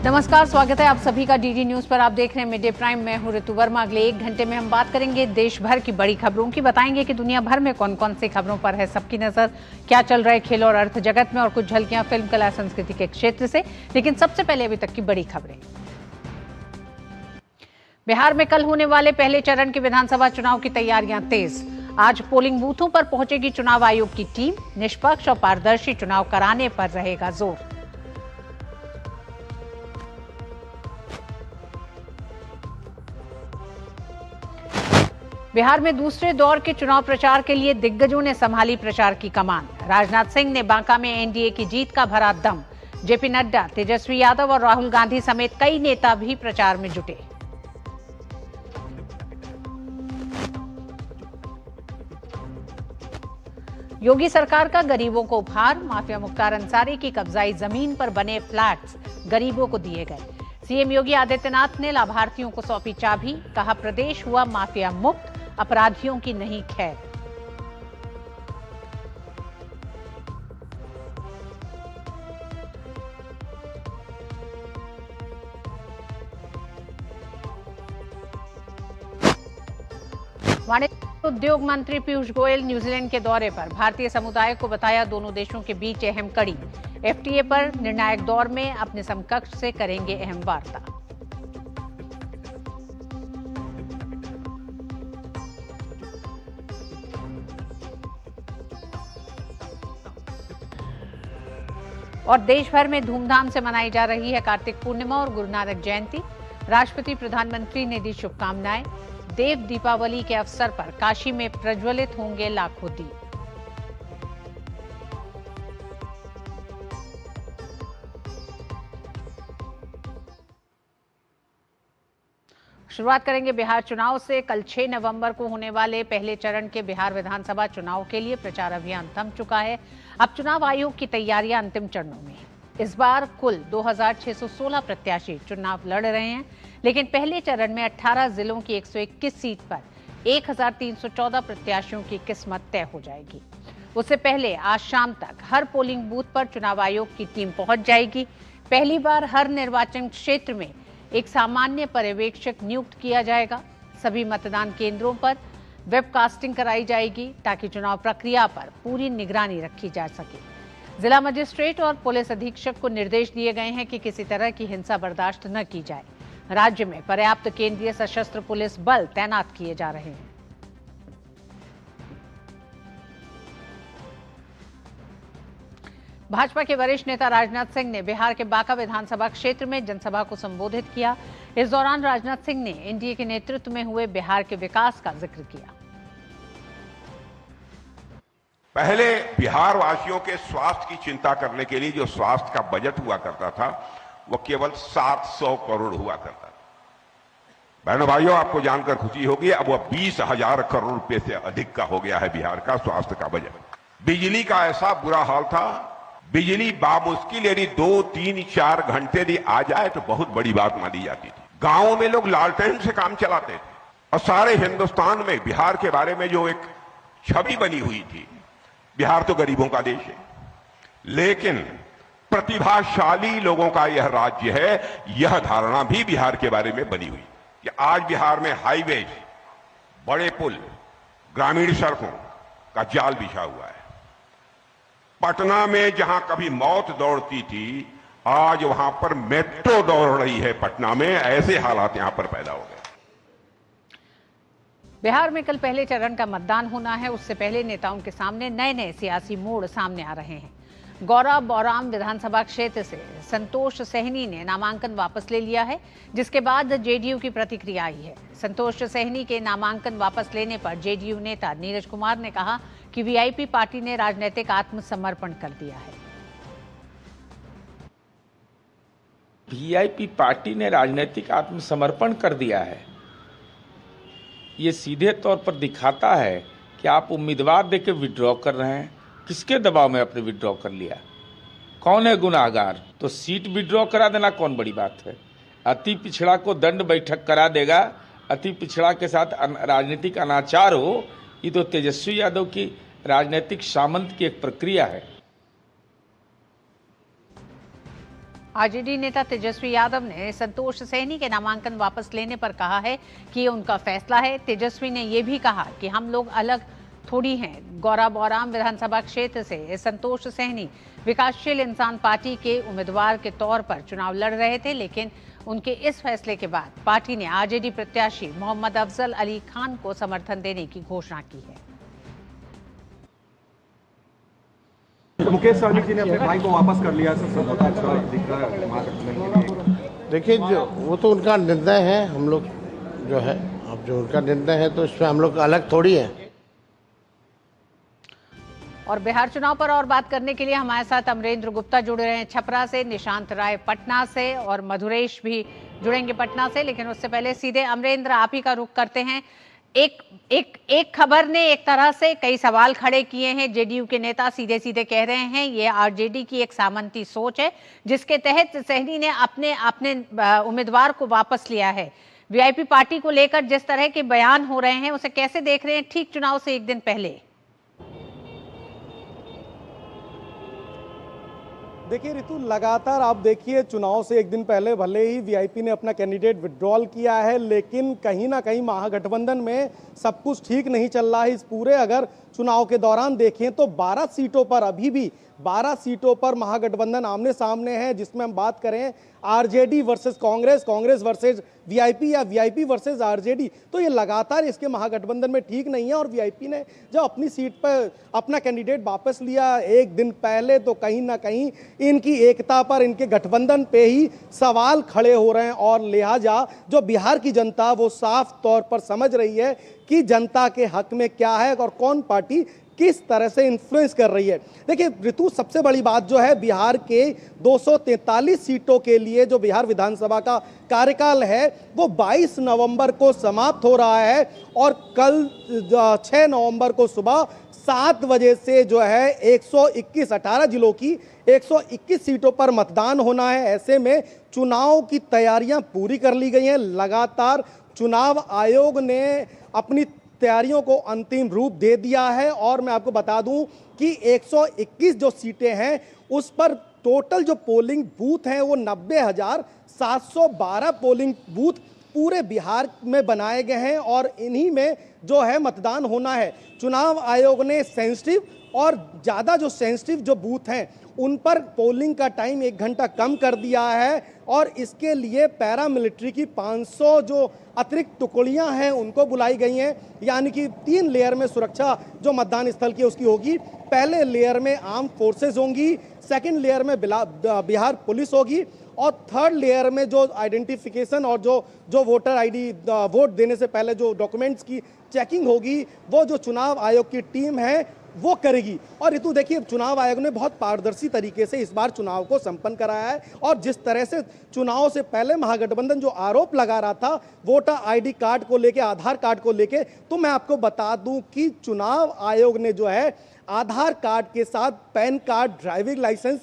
नमस्कार, स्वागत है आप सभी का डीडी न्यूज पर। आप देख रहे हैं मिड डे प्राइम। मैं हूं ऋतु वर्मा। अगले 1 घंटे में हम बात करेंगे देश भर की बड़ी खबरों की। बताएंगे कि दुनिया भर में कौन कौन सी खबरों पर है सबकी नजर, क्या चल रहा है खेल और अर्थ जगत में, और कुछ झलकियां फिल्म, कला, संस्कृति के क्षेत्र से। लेकिन सबसे पहले अभी तक की बड़ी खबरें। बिहार में कल होने वाले पहले चरण के विधानसभा चुनाव की तैयारियां तेज। आज पोलिंग बूथों पर पहुंचेगी चुनाव आयोग की टीम। निष्पक्ष और पारदर्शी चुनाव कराने पर रहेगा जोर। बिहार में दूसरे दौर के चुनाव प्रचार के लिए दिग्गजों ने संभाली प्रचार की कमान। राजनाथ सिंह ने बांका में एनडीए की जीत का भरा दम। जेपी नड्डा, तेजस्वी यादव और राहुल गांधी समेत कई नेता भी प्रचार में जुटे। योगी सरकार का गरीबों को उपहार। माफिया मुख्तार अंसारी की कब्जाई जमीन पर बने फ्लैट्स गरीबों को दिए गए। सीएम योगी आदित्यनाथ ने लाभार्थियों को सौंपी चाबी। कहा, प्रदेश हुआ माफिया मुक्त, अपराधियों की नहीं खैर। वाणिज्य उद्योग मंत्री पीयूष गोयल न्यूजीलैंड के दौरे पर। भारतीय समुदाय को बताया दोनों देशों के बीच अहम कड़ी। एफटीए पर निर्णायक दौर में अपने समकक्ष से करेंगे अहम वार्ता। और देश भर में धूमधाम से मनाई जा रही है कार्तिक पूर्णिमा और गुरु नानक जयंती। राष्ट्रपति, प्रधानमंत्री ने दी शुभकामनाएं। देव दीपावली के अवसर पर काशी में प्रज्वलित होंगे लाखों दीप। शुरुआत करेंगे बिहार चुनाव से। कल 6 नवंबर को होने वाले पहले चरण के बिहार विधानसभा चुनाव के लिए प्रचार अभियान थम चुका है। अब चुनाव आयोग की तैयारियां अंतिम चरणों में है। इस बार कुल 2616 प्रत्याशी चुनाव लड़ रहे हैं, लेकिन पहले चरण में 18 जिलों की 121 सीट पर 1314 प्रत्याशियों की किस्मत तय हो जाएगी। उससे पहले आज शाम तक हर पोलिंग बूथ पर चुनाव आयोग की टीम पहुंच जाएगी। पहली बार हर निर्वाचन क्षेत्र में एक सामान्य पर्यवेक्षक नियुक्त किया जाएगा। सभी मतदान केंद्रों पर वेबकास्टिंग कराई जाएगी ताकि चुनाव प्रक्रिया पर पूरी निगरानी रखी जा सके। जिला मजिस्ट्रेट और पुलिस अधीक्षक को निर्देश दिए गए हैं कि किसी तरह की हिंसा बर्दाश्त न की जाए। राज्य में पर्याप्त केंद्रीय सशस्त्र पुलिस बल तैनात किए जा रहे हैं। भाजपा के वरिष्ठ नेता राजनाथ सिंह ने बिहार के बांका विधानसभा क्षेत्र में जनसभा को संबोधित किया। इस दौरान राजनाथ सिंह ने एनडीए के नेतृत्व में हुए बिहार के विकास का जिक्र किया। पहले बिहार वासियों के स्वास्थ्य की चिंता करने के लिए जो स्वास्थ्य का बजट हुआ करता था वो केवल 700 करोड़ हुआ करता था। बहनों भाइयों, आपको जानकर खुशी होगी, अब वो 20,000 करोड़ रुपए से अधिक का हो गया है बिहार का स्वास्थ्य का बजट। बिजली का ऐसा बुरा हाल था, बिजली बामुश्किल यदि 2, 3, 4 घंटे यदि आ जाए तो बहुत बड़ी बात मानी जाती थी। गांवों में लोग लालटेन से काम चलाते थे। और सारे हिंदुस्तान में बिहार के बारे में जो एक छवि बनी हुई थी, बिहार तो गरीबों का देश है, लेकिन प्रतिभाशाली लोगों का यह राज्य है, यह धारणा भी बिहार के बारे में बनी हुई कि आज बिहार में हाईवे, बड़े पुल, ग्रामीण सड़कों का जाल बिछा हुआ है। पटना में जहां कभी मौत दौड़ती थी, आज वहां पर मेट्रो दौड़ रही है पटना में। ऐसे हालात यहां पर पैदा हो गए। बिहार में कल पहले चरण का मतदान होना है। उससे पहले नेताओं के सामने नए नए सियासी मोड़ सामने आ रहे हैं। गौरा बौराम विधानसभा क्षेत्र से संतोष सहनी ने नामांकन वापस ले लिया है, जिसके बाद जेडीयू की प्रतिक्रिया आई है। संतोष सहनी के नामांकन वापस लेने पर जेडीयू नेता नीरज कुमार ने कहा कि वीआईपी पार्टी ने राजनीतिक आत्मसमर्पण कर दिया है। वीआईपी पार्टी ने राजनीतिक आत्मसमर्पण कर दिया है। ये सीधे तौर पर दिखाता है कि आप उम्मीदवार देके विड्रॉ कर रहे हैं। किसके दबाव में आपने विड्रॉ कर लिया? कौन है गुनाहगार? तो सीट विड्रॉ करा देना कौन बड़ी बात है? अति पिछड़ा को दंड बैठक करा देगा। अति पिछड़ा के साथ राजनीतिक अनाचार हो, ये तो तेजस्वी यादव की राजनीतिक सामंत की एक प्रक्रिया है। आरजेडी नेता तेजस्वी यादव ने संतोष सहनी के नामांकन वापस लेने पर कहा है कि ये उनका फैसला है। तेजस्वी ने ये भी कहा कि हम लोग अलग थोड़ी हैं। गौराबौराम विधानसभा क्षेत्र से संतोष सहनी विकासशील इंसान पार्टी के उम्मीदवार के तौर पर चुनाव लड़ रहे थे, लेकिन उनके इस फैसले के बाद पार्टी ने आरजेडी प्रत्याशी मोहम्मद अफजल अली खान को समर्थन देने की घोषणा की है। मुकेश सहनी जी ने अपने भाई को वापस कर लिया सर, बहुत अच्छा दिख रहा है महागठबंधन के लिए। देखिए, जो वो तो उनका निर्णय है, हम लोग जो है अब जो उनका निर्णय है तो इसमें हम लोग अलग थोड़ी है। और बिहार चुनाव पर और बात करने के लिए हमारे साथ अमरेंद्र गुप्ता जुड़े रहे हैं छपरा से, निशांत राय पटना से और मधुरेश भी जुड़ेंगे पटना से। लेकिन उससे पहले सीधे अमरेंद्र आप ही का रुख करते हैं। एक खबर ने एक तरह से कई सवाल खड़े किए हैं। जेडीयू के नेता सीधे सीधे कह रहे हैं ये आरजेडी की एक सामंती सोच है, जिसके तहत सहनी ने अपने उम्मीदवार को वापस लिया है। वीआईपी पार्टी को लेकर जिस तरह के बयान हो रहे हैं उसे कैसे देख रहे हैं ठीक चुनाव से एक दिन पहले? देखिए ऋतु, लगातार आप देखिए चुनाव से एक दिन पहले भले ही वीआईपी ने अपना कैंडिडेट विड्रॉल किया है, लेकिन कहीं ना कहीं महागठबंधन में सब कुछ ठीक नहीं चल रहा है। इस पूरे अगर चुनाव के दौरान देखें तो 12 सीटों पर अभी भी 12 सीटों पर महागठबंधन आमने सामने है, जिसमें हम बात करें RJD versus Congress, Congress versus VIP या वीआईपी वर्सेस आरजेडी, तो ये लगातार इसके महागठबंधन में ठीक नहीं है। और वीआईपी ने जब अपनी सीट पर अपना कैंडिडेट वापस लिया एक दिन पहले, तो कहीं ना कहीं इनकी एकता पर, इनके गठबंधन पे ही सवाल खड़े हो रहे हैं। और लिहाजा जो बिहार की जनता वो साफ तौर पर समझ रही है कि जनता के हक में क्या है और कौन पार्टी किस तरह से इन्फ्लुएंस कर रही है। देखिए ऋतु, सबसे बड़ी बात जो है, बिहार के 243 सीटों के लिए जो बिहार विधानसभा का कार्यकाल है वो 22 नवंबर को समाप्त हो रहा है और कल 6 नवंबर को सुबह 7 बजे से जो है 18 जिलों की 121 सीटों पर मतदान होना है। ऐसे में चुनाव की तैयारियां पूरी कर ली गई हैं। लगातार चुनाव आयोग ने अपनी तैयारियों को अंतिम रूप दे दिया है और मैं आपको बता दूं कि 121 जो सीटें हैं उस पर टोटल जो पोलिंग बूथ हैं वो 90,712 पोलिंग बूथ पूरे बिहार में बनाए गए हैं और इन्हीं में जो है मतदान होना है। चुनाव आयोग ने सेंसिटिव और ज़्यादा जो सेंसिटिव जो बूथ हैं उन पर पोलिंग का टाइम 1 घंटा कम कर दिया है और इसके लिए पैरामिलिट्री की 500 जो अतिरिक्त टुकड़ियां हैं उनको बुलाई गई हैं, यानी कि 3 लेयर में सुरक्षा जो मतदान स्थल की उसकी होगी। पहले लेयर में आर्म फोर्सेज होंगी, सेकंड लेयर में बिहार पुलिस होगी और थर्ड लेयर में जो आइडेंटिफिकेशन और जो वोटर आईडी वोट देने से पहले जो डॉक्यूमेंट्स की चेकिंग होगी वो जो चुनाव आयोग की टीम है वो करेगी। और ऋतु देखिए, चुनाव आयोग ने बहुत पारदर्शी तरीके से इस बार चुनाव को संपन्न कराया है और जिस तरह से चुनाव से पहले महागठबंधन जो आरोप लगा रहा था वोटर आईडी कार्ड को लेके, आधार कार्ड को लेके, तो मैं आपको बता दूं कि चुनाव आयोग ने जो है आधार कार्ड के साथ PAN card, driving licence,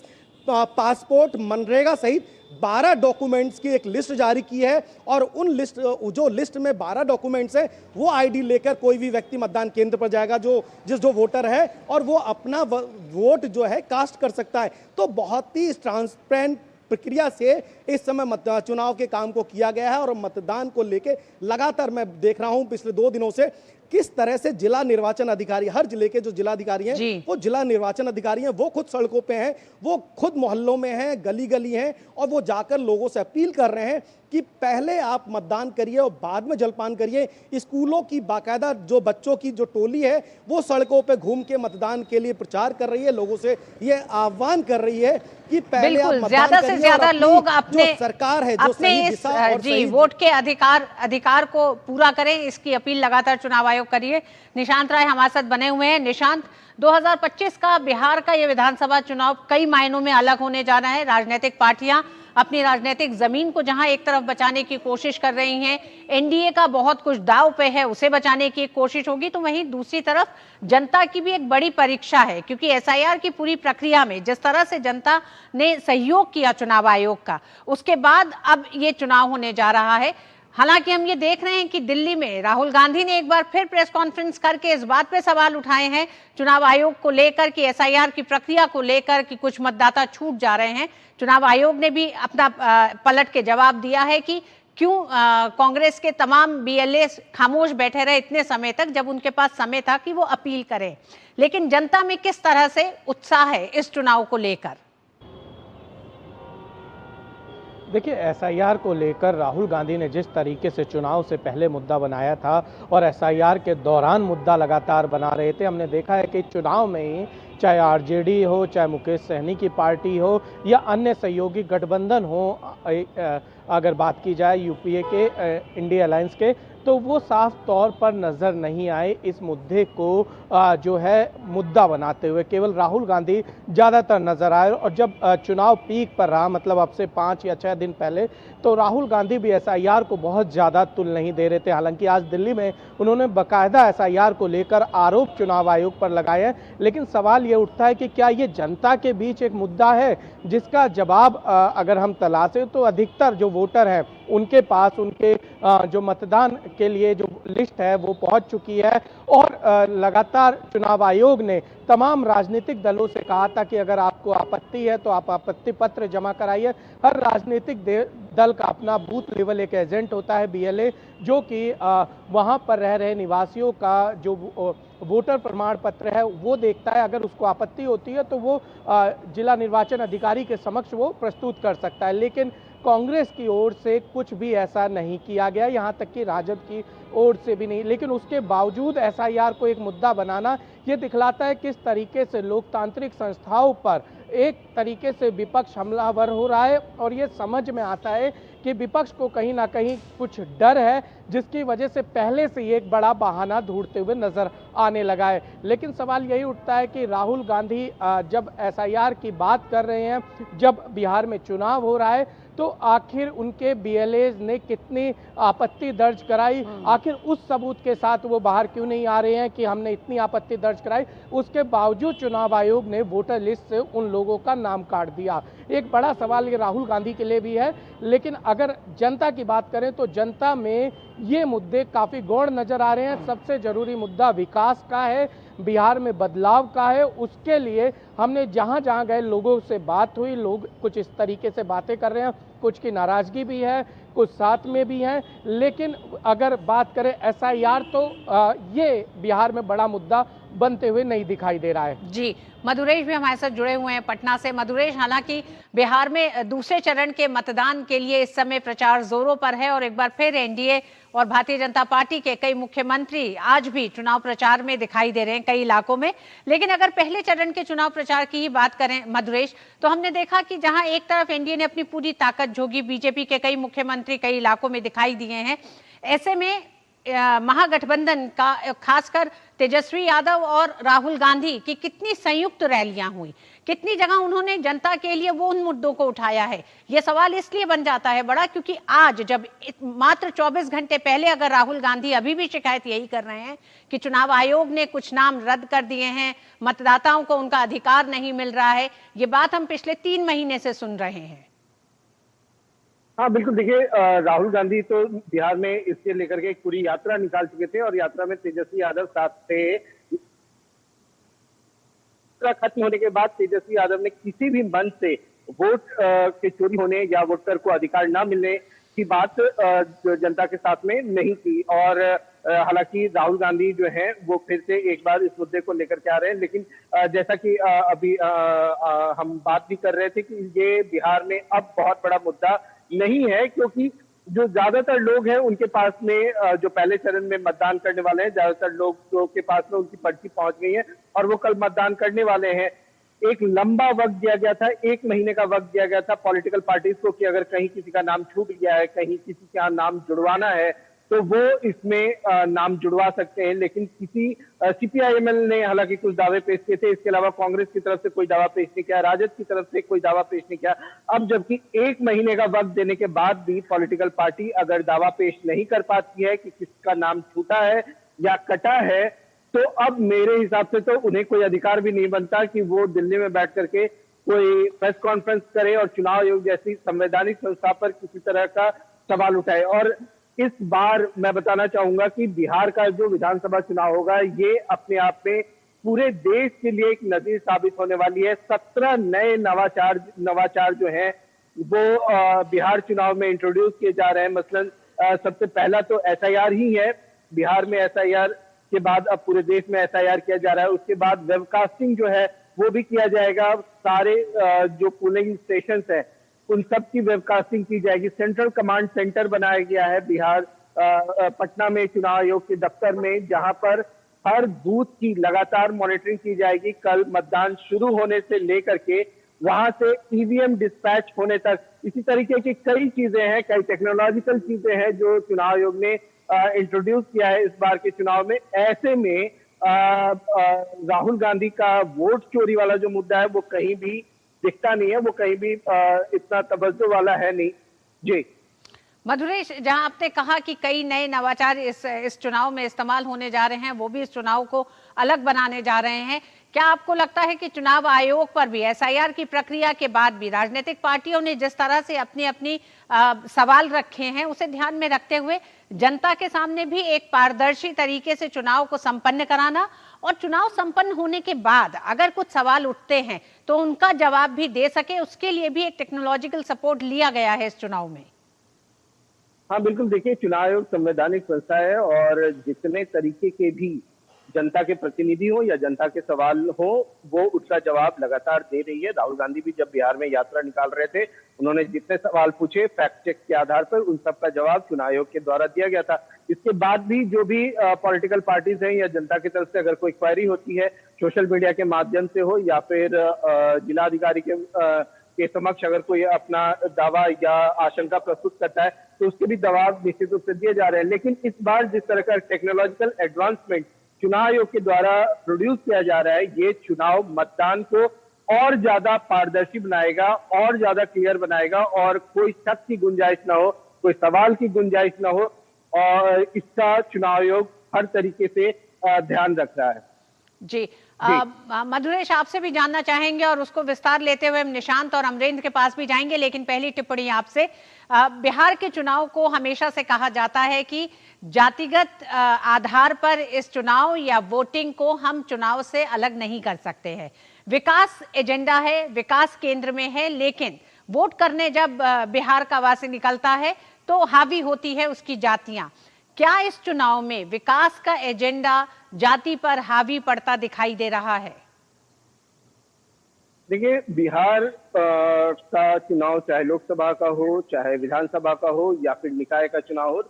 passport, मनरेगा सहित 12 डॉक्यूमेंट्स की एक लिस्ट जारी की है और उन लिस्ट में 12 डॉक्यूमेंट्स है वो आईडी लेकर कोई भी व्यक्ति मतदान केंद्र पर जाएगा जो वोटर है और वो अपना वोट जो है कास्ट कर सकता है। तो बहुत ही ट्रांसपेरेंट प्रक्रिया से इस समय चुनाव के काम को किया गया है और मतदान को लेके लगातार मैं देख रहा हूं पिछले 2 दिनों से किस तरह से जिला निर्वाचन अधिकारी, हर जिले के जो जिलाधिकारी हैं वो जिला निर्वाचन अधिकारी हैं वो खुद सड़कों पे हैं, वो खुद मोहल्लों में हैं, गली गली हैं और वो जाकर लोगों से अपील कर रहे हैं कि पहले आप मतदान करिए और बाद में जलपान करिए। स्कूलों की बाकायदा जो बच्चों की जो टोली है वो सड़कों पे घूम के मतदान के लिए प्रचार कर रही है, लोगों से ये आह्वान कर रही है कि पहले आप ज्यादा से ज्यादा लोग अपने सरकार है अपने इस वोट के अधिकार को पूरा करें, इसकी अपील लगातार चुनाव आयोग करिए। निशांत राय हमारे साथ बने हुए हैं। निशांत, 2025 का बिहार का ये विधानसभा चुनाव कई मायनों में अलग होने जा रहा है। राजनीतिक पार्टियां अपनी राजनीतिक जमीन को जहां एक तरफ बचाने की कोशिश कर रही हैं, एनडीए का बहुत कुछ दांव पे है, उसे बचाने की एक कोशिश होगी, तो वहीं दूसरी तरफ जनता की भी एक बड़ी परीक्षा है, क्योंकि एसआईआर की पूरी प्रक्रिया में जिस तरह से जनता ने सहयोग किया चुनाव आयोग का, उसके बाद अब ये चुनाव होने जा रहा है। हालांकि हम ये देख रहे हैं कि दिल्ली में राहुल गांधी ने एक बार फिर प्रेस कॉन्फ्रेंस करके इस बात पे सवाल उठाए हैं चुनाव आयोग को लेकर कि एसआईआर की प्रक्रिया को लेकर कि कुछ मतदाता छूट जा रहे हैं। चुनाव आयोग ने भी अपना पलट के जवाब दिया है कि क्यों कांग्रेस के तमाम बीएलए खामोश बैठे रहे इतने समय तक, जब उनके पास समय था कि वो अपील करें। लेकिन जनता में किस तरह से उत्साह है इस चुनाव को लेकर? देखिए, एसआईआर को लेकर राहुल गांधी ने जिस तरीके से चुनाव से पहले मुद्दा बनाया था और एसआईआर के दौरान मुद्दा लगातार बना रहे थे, हमने देखा है कि चुनाव में ही चाहे आरजेडी हो, चाहे मुकेश सहनी की पार्टी हो या अन्य सहयोगी गठबंधन हो, अगर बात की जाए यूपीए के इंडिया अलायंस के, तो वो साफ तौर पर नज़र नहीं आए इस मुद्दे को जो है मुद्दा बनाते हुए। केवल राहुल गांधी ज़्यादातर नज़र आए। और जब चुनाव पीक पर रहा, मतलब अब से 5 या 6 दिन पहले, तो राहुल गांधी भी एसआईआर को बहुत ज़्यादा तुल नहीं दे रहे थे। हालांकि आज दिल्ली में उन्होंने बाकायदा एसआईआर को लेकर आरोप चुनाव आयोग पर लगाए हैं। लेकिन सवाल ये उठता है कि क्या ये जनता के बीच एक मुद्दा है जिसका जवाब अगर हम तलाशें तो अधिकतर जो वोटर हैं उनके पास उनके जो मतदान के लिए जो लिस्ट है वो पहुंच चुकी है। और लगातार चुनाव आयोग ने तमाम राजनीतिक दलों से कहा था कि अगर आपको आपत्ति है तो आप आपत्ति पत्र जमा कराइए। हर राजनीतिक दल का अपना बूथ लेवल एक एजेंट होता है, बीएलए, जो कि वहां पर रह रहे निवासियों का जो वोटर प्रमाण पत्र है वो देखता है। अगर उसको आपत्ति होती है तो वो जिला निर्वाचन अधिकारी के समक्ष वो प्रस्तुत कर सकता है। लेकिन कांग्रेस की ओर से कुछ भी ऐसा नहीं किया गया, यहाँ तक कि राजद की ओर से भी नहीं। लेकिन उसके बावजूद एसआईआर को एक मुद्दा बनाना ये दिखलाता है किस तरीके से लोकतांत्रिक संस्थाओं पर एक तरीके से विपक्ष हमलावर हो रहा है। और ये समझ में आता है कि विपक्ष को कहीं ना कहीं कुछ डर है, जिसकी वजह से पहले से ही एक बड़ा बहाना ढूंढते हुए नजर आने लगा है। लेकिन सवाल यही उठता है कि राहुल गांधी जब एसआईआर की बात कर रहे हैं, जब बिहार में चुनाव हो रहा है, तो आखिर उनके बीएलए ने कितनी आपत्ति दर्ज कराई, आखिर उस सबूत के साथ वो बाहर क्यों नहीं आ रहे हैं कि हमने इतनी आपत्ति दर्ज कराई। उसके बावजूद चुनाव आयोग ने वोटर लिस्ट से उन लोगों का नाम काट दिया। एक बड़ा सवाल ये राहुल गांधी के लिए भी है। लेकिन अगर जनता की बात करें तो जनता में ये मुद्दे काफी गौण नजर आ रहे हैं। सबसे जरूरी मुद्दा विकास का है, बिहार में बदलाव का है। उसके लिए हमने जहां जहां गए लोगों से बात हुई, लोग कुछ इस तरीके से बातें कर रहे हैं, कुछ की नाराजगी भी है, कुछ साथ में भी हैं। लेकिन अगर बात करें एसआईआर तो ये बिहार में बड़ा मुद्दा बनते हुए नहीं दिखाई दे रहा है। जी, मधुरेश भी हमारे साथ जुड़े हुए हैं पटना से। मधुरेश, हालांकि बिहार में दूसरे चरण के मतदान के लिए इस समय प्रचार जोरों पर है और एक बार फिर एनडीए और भारतीय जनता पार्टी के कई मुख्यमंत्री आज भी चुनाव प्रचार में दिखाई दे रहे हैं कई इलाकों में। लेकिन अगर पहले चरण के चुनाव प्रचार की ही बात करें मधुरेश, तो हमने देखा कि जहां एक तरफ एनडीए ने अपनी पूरी ताकत झोंकी, बीजेपी के कई मुख्यमंत्री कई इलाकों में दिखाई दिए हैं, ऐसे में महागठबंधन का खासकर तेजस्वी यादव और राहुल गांधी की कितनी संयुक्त रैलियां हुई, कितनी जगह उन्होंने जनता के लिए वो उन मुद्दों को उठाया है। ये सवाल इसलिए बन जाता है बड़ा क्योंकि आज जब मात्र 24 घंटे पहले अगर राहुल गांधी अभी भी शिकायत यही कर रहे हैं कि चुनाव आयोग ने कुछ नाम रद्द कर दिए हैं, मतदाताओं को उनका अधिकार नहीं मिल रहा है, ये बात हम पिछले 3 महीने से सुन रहे हैं। हाँ बिल्कुल, देखिए राहुल गांधी तो बिहार में इसके लेकर के एक पूरी यात्रा निकाल चुके थे और यात्रा में तेजस्वी यादव साथ थे। यात्रा खत्म होने के बाद तेजस्वी यादव ने किसी भी मंच से वोट के चोरी होने या वोटर को अधिकार न मिलने की बात जनता के साथ में नहीं की। और हालांकि राहुल गांधी जो है वो फिर से एक बार इस मुद्दे को लेकर के आ रहे हैं। लेकिन जैसा कि अभी हम बात भी कर रहे थे कि ये बिहार में अब बहुत बड़ा मुद्दा नहीं है, क्योंकि जो ज्यादातर लोग हैं उनके पास में जो पहले चरण में मतदान करने वाले हैं, ज्यादातर लोगों के पास में उनकी पर्ची पहुंच गई है और वो कल मतदान करने वाले हैं। एक लंबा वक्त दिया गया था, 1 महीने का वक्त दिया गया था पॉलिटिकल पार्टीज को कि अगर कहीं किसी का नाम छूट गया है, कहीं किसी का नाम जुड़वाना है तो वो इसमें नाम जुड़वा सकते हैं। लेकिन किसी सीपीआईएमएल ने हालांकि कुछ दावे पेश किए थे, इसके अलावा कांग्रेस की तरफ से कोई दावा पेश नहीं किया, राजद की तरफ से कोई दावा पेश नहीं किया। अब जबकि 1 महीने का वक्त देने के बाद भी पॉलिटिकल पार्टी अगर दावा पेश नहीं कर पाती है कि किसका नाम छूटा है या कटा है, तो अब मेरे हिसाब से तो उन्हें कोई अधिकार भी नहीं बनता कि वो दिल्ली में बैठ करके कोई प्रेस कॉन्फ्रेंस करे और चुनाव आयोग जैसी संवैधानिक संस्था पर किसी तरह का सवाल उठाए। और इस बार मैं बताना चाहूंगा कि बिहार का जो विधानसभा चुनाव होगा ये अपने आप में पूरे देश के लिए एक नजीर साबित होने वाली है। 17 नए नवाचार जो हैं वो बिहार चुनाव में इंट्रोड्यूस किए जा रहे हैं। मसलन सबसे पहला तो एसआईआर ही है। बिहार में एसआईआर के बाद अब पूरे देश में एसआईआर किया जा रहा है। उसके बाद वेबकास्टिंग जो है वो भी किया जाएगा। सारे जो पोलिंग स्टेशन है उन सब की वेबकास्टिंग की जाएगी। सेंट्रल कमांड सेंटर बनाया गया है बिहार पटना में चुनाव आयोग के दफ्तर में, जहां पर हर बूथ की लगातार मॉनिटरिंग की जाएगी। कल मतदान शुरू होने से लेकर के वहां से ईवीएम डिस्पैच होने तक, इसी तरीके की कई चीजें हैं, कई टेक्नोलॉजिकल चीजें हैं जो चुनाव आयोग ने इंट्रोड्यूस किया है इस बार के चुनाव में। ऐसे में राहुल गांधी का वोट चोरी वाला जो मुद्दा है वो कहीं भी दिखता नहीं है, वो कहीं भी इतना तवज्जो वाला है नहीं। जी मधुरेश, जहां आपने कहा कि कई नए नवाचार इस चुनाव में इस्तेमाल होने जा रहे हैं, वो भी इस चुनाव को अलग बनाने जा रहे हैं, क्या आपको लगता है कि चुनाव आयोग पर भी एसआईआर की प्रक्रिया के बाद भी राजनीतिक पार्टियों ने जिस तरह से अपनी सवाल रखे हैं उसे ध्यान में रखते हुए जनता के सामने भी एक पारदर्शी तरीके से चुनाव को संपन्न कराना और चुनाव संपन्न होने के बाद अगर कुछ सवाल उठते हैं तो उनका जवाब भी दे सके, उसके लिए भी एक टेक्नोलॉजिकल सपोर्ट लिया गया है इस चुनाव में? हाँ बिल्कुल, देखिए चुनाव आयोग संवैधानिक संस्था है और जितने तरीके के भी जनता के प्रतिनिधि हो या जनता के सवाल हो वो उसका जवाब लगातार दे रही है। राहुल गांधी भी जब बिहार में यात्रा निकाल रहे थे उन्होंने जितने सवाल पूछे फैक्ट चेक के आधार पर उन सबका जवाब चुनाव आयोग के द्वारा दिया गया था। इसके बाद भी जो भी पॉलिटिकल पार्टीज हैं या जनता की तरफ से अगर कोई क्वेरी होती है सोशल मीडिया के माध्यम से हो या फिर जिलाधिकारी के समक्ष अगर कोई अपना दावा या आशंका प्रस्तुत करता है तो उसके भी जवाब निश्चित रूप से दिए जा रहे हैं। लेकिन इस बार जिस तरह का टेक्नोलॉजिकल एडवांसमेंट चुनाव आयोग के द्वारा प्रोड्यूस किया जा रहा है, ये चुनाव मतदान को और ज्यादा पारदर्शी बनाएगा, और ज्यादा क्लियर बनाएगा और कोई शक की गुंजाइश ना हो, कोई सवाल की गुंजाइश ना हो, और इसका चुनाव आयोग हर तरीके से ध्यान रख रहा है। जी मधुरेश, आपसे भी जानना चाहेंगे और उसको विस्तार लेते हुए हम निशांत और अमरेंद्र के पास भी जाएंगे, लेकिन पहली टिप्पणी आपसे। बिहार के चुनाव को हमेशा से कहा जाता है कि जातिगत आधार पर इस चुनाव या वोटिंग को हम चुनाव से अलग नहीं कर सकते हैं। विकास एजेंडा है, विकास केंद्र में है, लेकिन वोट करने जब बिहार का वासी निकलता है तो हावी होती है उसकी जातियां। क्या इस चुनाव में विकास का एजेंडा जाति पर हावी पड़ता दिखाई दे रहा है? देखिए, बिहार का चुनाव चाहे लोकसभा का हो, चाहे विधानसभा का हो या फिर निकाय का चुनाव हो,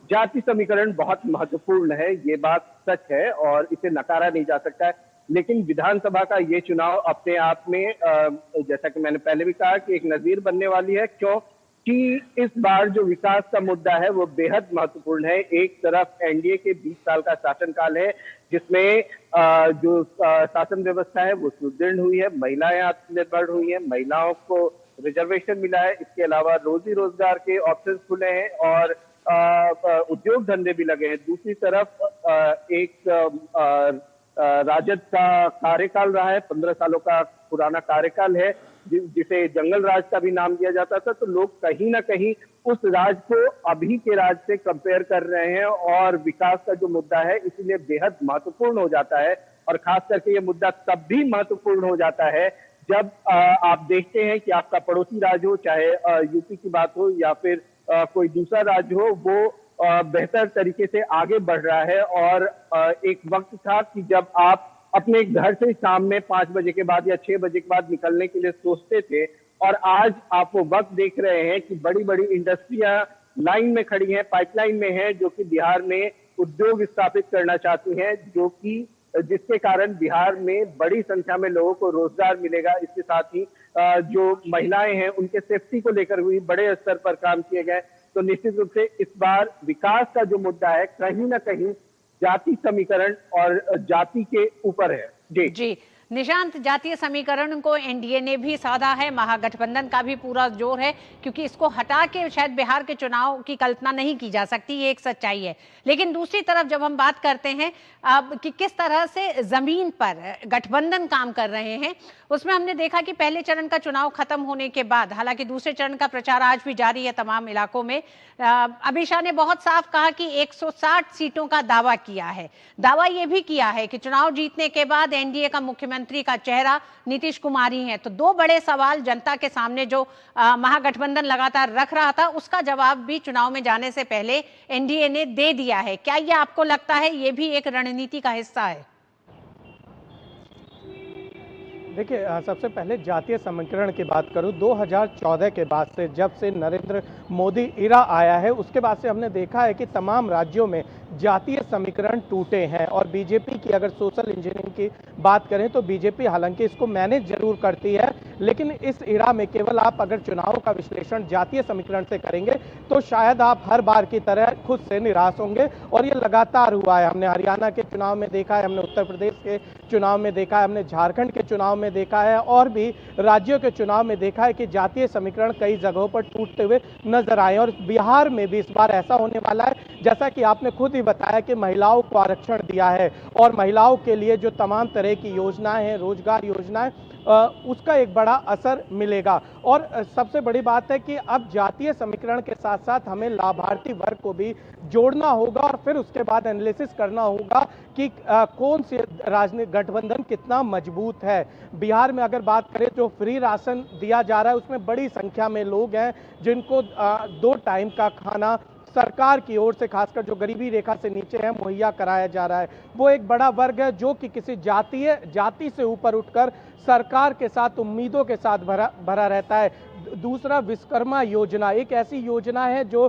जाति समीकरण बहुत महत्वपूर्ण है। ये बात सच है और इसे नकारा नहीं जा सकता है। लेकिन विधानसभा का ये चुनाव अपने आप में जैसा कि मैंने पहले भी कहा कि एक नजीर बनने वाली है। क्यों कि इस बार जो विकास का मुद्दा है वो बेहद महत्वपूर्ण है। एक तरफ एनडीए के 20 साल का शासनकाल है जिसमें जो शासन व्यवस्था है वो सुदृढ़ हुई है, महिलाएं आत्मनिर्भर हुई है, महिलाओं को रिजर्वेशन मिला है, इसके अलावा रोजी रोजगार के ऑप्शंस खुले हैं और उद्योग धंधे भी लगे हैं। दूसरी तरफ एक राजद का कार्यकाल रहा है, 15 सालों का पुराना कार्यकाल है जिसे जंगल राज का भी नाम दिया जाता था। तो लोग कहीं ना कहीं उस राज को अभी के राज से कंपेयर कर रहे हैं और विकास का जो मुद्दा है इसीलिए बेहद महत्वपूर्ण हो जाता है। और खास करके ये मुद्दा तब भी महत्वपूर्ण हो जाता है जब आप देखते हैं कि आपका पड़ोसी राज्य हो, चाहे यूपी की बात हो या फिर कोई दूसरा राज्य हो, वो बेहतर तरीके से आगे बढ़ रहा है। और एक वक्त था कि जब आप अपने घर से शाम में 5 बजे के बाद या 6 बजे के बाद निकलने के लिए सोचते थे और आज आप वो वक्त देख रहे हैं कि बड़ी बड़ी इंडस्ट्रियां लाइन में खड़ी हैं, पाइपलाइन में हैं, जो कि बिहार में उद्योग स्थापित करना चाहती हैं, जो कि जिसके कारण बिहार में बड़ी संख्या में लोगों को रोजगार मिलेगा। इसके साथ ही जो महिलाएं हैं उनके सेफ्टी को लेकर भी बड़े स्तर पर काम किए गए। तो निश्चित रूप से इस बार विकास का जो मुद्दा है कहीं ना कहीं जाति समीकरण और जाति के ऊपर है। जी निशांत, जातीय समीकरण को एनडीए ने भी साधा है, महागठबंधन का भी पूरा जोर है, क्योंकि इसको हटा के शायद बिहार के चुनाव की कल्पना नहीं की जा सकती, ये एक सच्चाई है। लेकिन दूसरी तरफ जब हम बात करते हैं अब कि किस तरह से जमीन पर गठबंधन काम कर रहे हैं, उसमें हमने देखा कि पहले चरण का चुनाव खत्म होने के बाद, हालांकि दूसरे चरण का प्रचार आज भी जारी है तमाम इलाकों में, अमित शाह ने बहुत साफ कहा कि 160 सीटों का दावा किया है। दावा यह भी किया है कि चुनाव जीतने के बाद एनडीए का मुख्यमंत्री का चेहरा नीतीश कुमार ही है। तो दो बड़े सवाल जनता के सामने जो महागठबंधन लगातार रख रहा था, उसका जवाब भी चुनाव में जाने से पहले एनडीए ने दे दिया है। क्या यह आपको लगता है ये भी एक रणनीति का हिस्सा है? देखिए, सबसे पहले जातीय समीकरण की बात करूं, 2014 के बाद से, जब से नरेंद्र मोदी इरा आया है, उसके बाद से हमने देखा है कि तमाम राज्यों में जातीय समीकरण टूटे हैं। और बीजेपी की अगर सोशल इंजीनियरिंग की बात करें तो बीजेपी हालांकि इसको मैनेज जरूर करती है, लेकिन इस इरा में केवल आप अगर चुनाव का विश्लेषण जातीय समीकरण से करेंगे तो शायद आप हर बार की तरह खुद से निराश होंगे। और ये लगातार हुआ है। हमने हरियाणा के चुनाव में देखा है, हमने उत्तर प्रदेश के चुनाव में देखा है, हमने झारखंड के चुनाव में देखा है, और भी राज्यों के चुनाव में देखा है कि जातीय समीकरण कई जगहों पर टूटते हुए नजर आए। और बिहार में भी इस बार ऐसा होने वाला है, जैसा कि आपने खुद ही बताया कि महिलाओं को आरक्षण दिया है और महिलाओं के लिए जो तमाम तरह की योजनाएं हैं, रोजगार योजनाएं, उसका एक बड़ा असर मिलेगा। और सबसे बड़ी बात है कि अब जातीय समीकरण के साथ साथ हमें लाभार्थी वर्ग को भी जोड़ना होगा और फिर उसके बाद एनालिसिस करना होगा कि कौन से राजनीतिक गठबंधन कितना मजबूत है। बिहार में अगर बात करें जो फ्री राशन दिया जा रहा है, उसमें बड़ी संख्या में लोग हैं जिनको 2 टाइम का खाना सरकार की ओर से, खासकर जो गरीबी रेखा से नीचे है, मुहैया कराया जा रहा है। वो एक बड़ा वर्ग है जो कि किसी जाति से ऊपर उठकर सरकार के साथ उम्मीदों के साथ भरा रहता है। दूसरा, विश्वकर्मा योजना एक ऐसी योजना है जो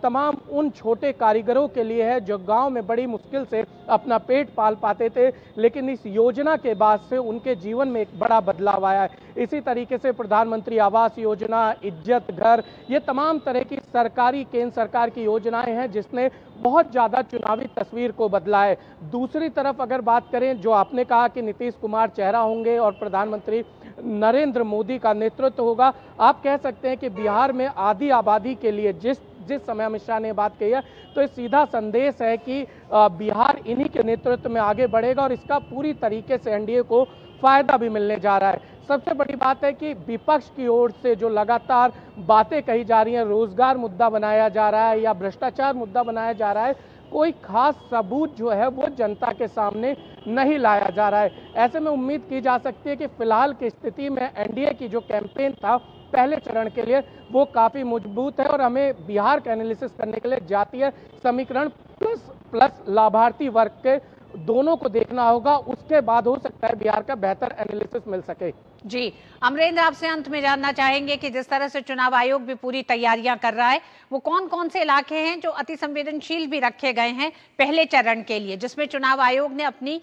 तमाम उन छोटे कारीगरों के लिए है जो गांव में बड़ी मुश्किल से अपना पेट पाल पाते थे, लेकिन इस योजना के बाद से उनके जीवन में एक बड़ा बदलाव आया है। इसी तरीके से प्रधानमंत्री आवास योजना, इज्जत घर, ये तमाम तरह की सरकारी, केंद्र सरकार की योजनाएं हैं जिसने बहुत ज़्यादा चुनावी तस्वीर को बदला है। दूसरी तरफ अगर बात करें, जो आपने कहा कि नीतीश कुमार चेहरा होंगे और प्रधानमंत्री नरेंद्र मोदी का नेतृत्व होगा, आप कह सकते हैं कि बिहार में आधी आबादी के लिए जिस समय अमित शाह ने बात कही है, तो ये सीधा संदेश है कि बिहार इन्हीं के नेतृत्व में आगे बढ़ेगा और इसका पूरी तरीके से एनडीए को फायदा भी मिलने जा रहा है। सबसे बड़ी बात है कि विपक्ष की ओर से जो लगातार बातें कही जा रही हैं, रोजगार मुद्दा बनाया जा रहा है या भ्रष्टाचार मुद्दा बनाया जा रहा है, कोई खास सबूत जो है वो जनता के सामने नहीं लाया जा रहा है। ऐसे में उम्मीद की जा सकती है कि फिलहाल की स्थिति में एनडीए की जो कैंपेन था पहले चरण के लिए, वो काफी मजबूत है और हमें बिहार का एनालिसिस करने के लिए जातीय समीकरण प्लस लाभार्थी वर्ग के दोनों को देखना होगा। उसके बाद हो सकता है बिहार का बेहतर एनालिसिस मिल सके। जी अमरेंद्र, आपसे अंत में जानना चाहेंगे कि जिस तरह से चुनाव आयोग भी पूरी तैयारियां कर रहा है, वो कौन कौन से इलाके हैं जो अति संवेदनशील भी रखे गए हैं पहले चरण के लिए, जिसमें चुनाव आयोग ने अपनी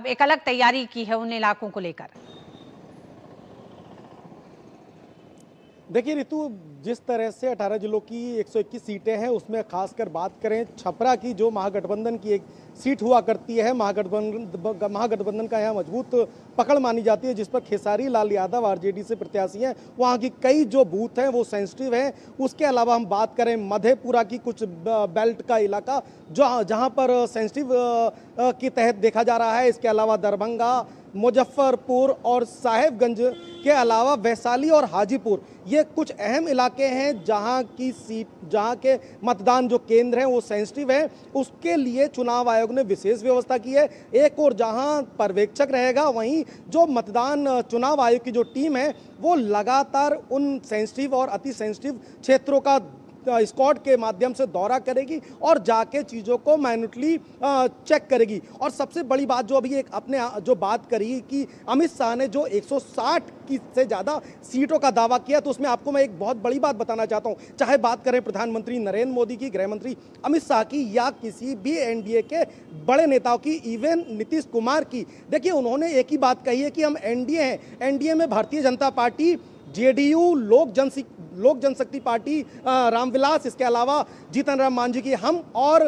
एक अलग तैयारी की है उन इलाकों को लेकर? देखिए रितु, जिस तरह से 18 जिलों की 121 सीटें हैं, उसमें खासकर बात करें छपरा की, जो महागठबंधन की एक सीट हुआ करती है, महागठबंधन का यहाँ मजबूत पकड़ मानी जाती है, जिस पर खेसारी लाल यादव आरजेडी से प्रत्याशी हैं। वहाँ की कई जो बूथ हैं वो सेंसिटिव हैं। उसके अलावा हम बात करें मधेपुरा की कुछ बेल्ट का इलाका जहाँ पर सेंसिटिव के तहत देखा जा रहा है। इसके अलावा दरभंगा, मुजफ्फरपुर और साहेबगंज के अलावा वैशाली और हाजीपुर, ये कुछ अहम इलाके हैं जहां के मतदान जो केंद्र हैं वो सेंसिटिव है। उसके लिए चुनाव आयोग ने विशेष व्यवस्था की है। एक और जहां पर्यवेक्षक रहेगा, वहीं जो मतदान चुनाव आयोग की जो टीम है वो लगातार उन सेंसिटिव और अति सेंसिटिव क्षेत्रों का स्क्वाड के माध्यम से दौरा करेगी और जाके चीज़ों को मैन्युअली चेक करेगी। और सबसे बड़ी बात जो अभी एक अपने जो बात करी कि अमित शाह ने जो 160 की से ज़्यादा सीटों का दावा किया, तो उसमें आपको मैं एक बहुत बड़ी बात बताना चाहता हूँ। चाहे बात करें प्रधानमंत्री नरेंद्र मोदी की, गृह मंत्री अमित शाह की, या किसी भी एनडीए के बड़े नेताओं की, इवन नीतीश कुमार की, देखिए उन्होंने एक ही बात कही है कि हम एनडीए हैं। एनडीए में भारतीय जनता पार्टी, जेडीयू, लोक जनशक्ति पार्टी रामविलास, इसके अलावा जीतन राम मांझी की हम और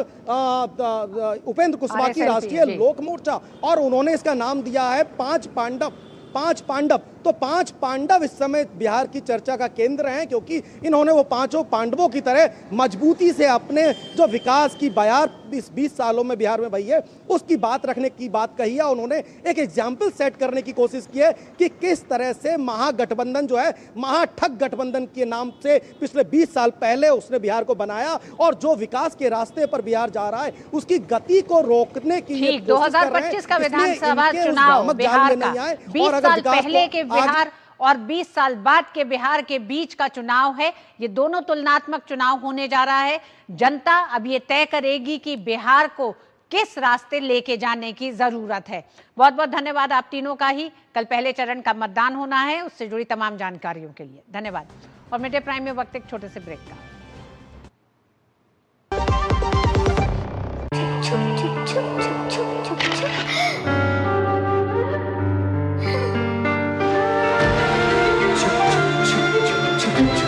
उपेंद्र कुशवाहा की राष्ट्रीय लोक मोर्चा, और उन्होंने इसका नाम दिया है पांच पांडव। तो पांच पांडव इस समय बिहार की चर्चा का केंद्र हैं, क्योंकि इन्होंने वो पांचों पांडवों की तरह मजबूती से अपने जो विकास की बयार इस 20 सालों में बिहार में भई है उसकी बात रखने की बात कही है। उन्होंने एक एग्जाम्पल सेट करने की कोशिश की है कि किस तरह से महागठबंधन जो है, महाठग गठबंधन के नाम से पिछले 20 साल पहले उसने बिहार को बनाया, और जो विकास के रास्ते पर बिहार जा रहा है उसकी गति को रोकने की 2025 का विधानसभा चुनाव बिहार का 20 साल पहले के बिहार और 20 साल बाद के बिहार के बीच का चुनाव है। ये दोनों तुलनात्मक चुनाव होने जा रहा है। जनता अब ये तय करेगी कि बिहार को किस रास्ते लेके जाने की जरूरत है। बहुत बहुत धन्यवाद आप तीनों का ही। कल पहले चरण का मतदान होना है, उससे जुड़ी तमाम जानकारियों के लिए धन्यवाद। और मिड डे प्राइम में वक्त एक छोटे से ब्रेक का।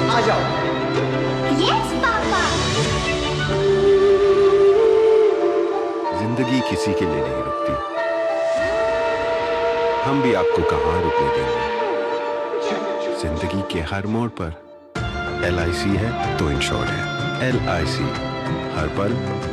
आ जाओ। Yes papa. जिंदगी किसी के लिए नहीं रुकती, हम भी आपको कहां रुकने देंगे। जिंदगी के हर मोड़ पर LIC है तो इंश्योर्ड है। LIC हर पल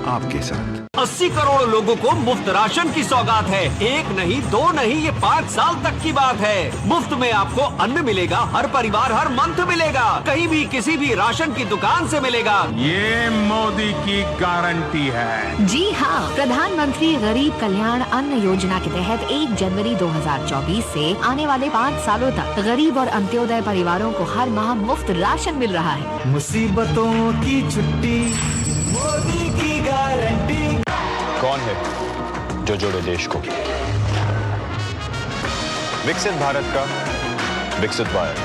आपके साथ। 80 करोड़ लोगों को मुफ्त राशन की सौगात है। एक नहीं, दो नहीं, ये 5 साल तक की बात है। मुफ्त में आपको अन्न मिलेगा, हर परिवार हर मंथ मिलेगा, कहीं भी किसी भी राशन की दुकान से मिलेगा। ये मोदी की गारंटी है। जी हाँ, प्रधानमंत्री गरीब कल्याण अन्न योजना के तहत 1 जनवरी 2024 से आने वाले 5 सालों तक गरीब और अंत्योदय परिवारों को हर माह मुफ्त राशन मिल रहा है। मुसीबतों की छुट्टी, मोदी की गारंटी। कौन है जो जोड़े देश को? विकसित भारत का विकसित भारत।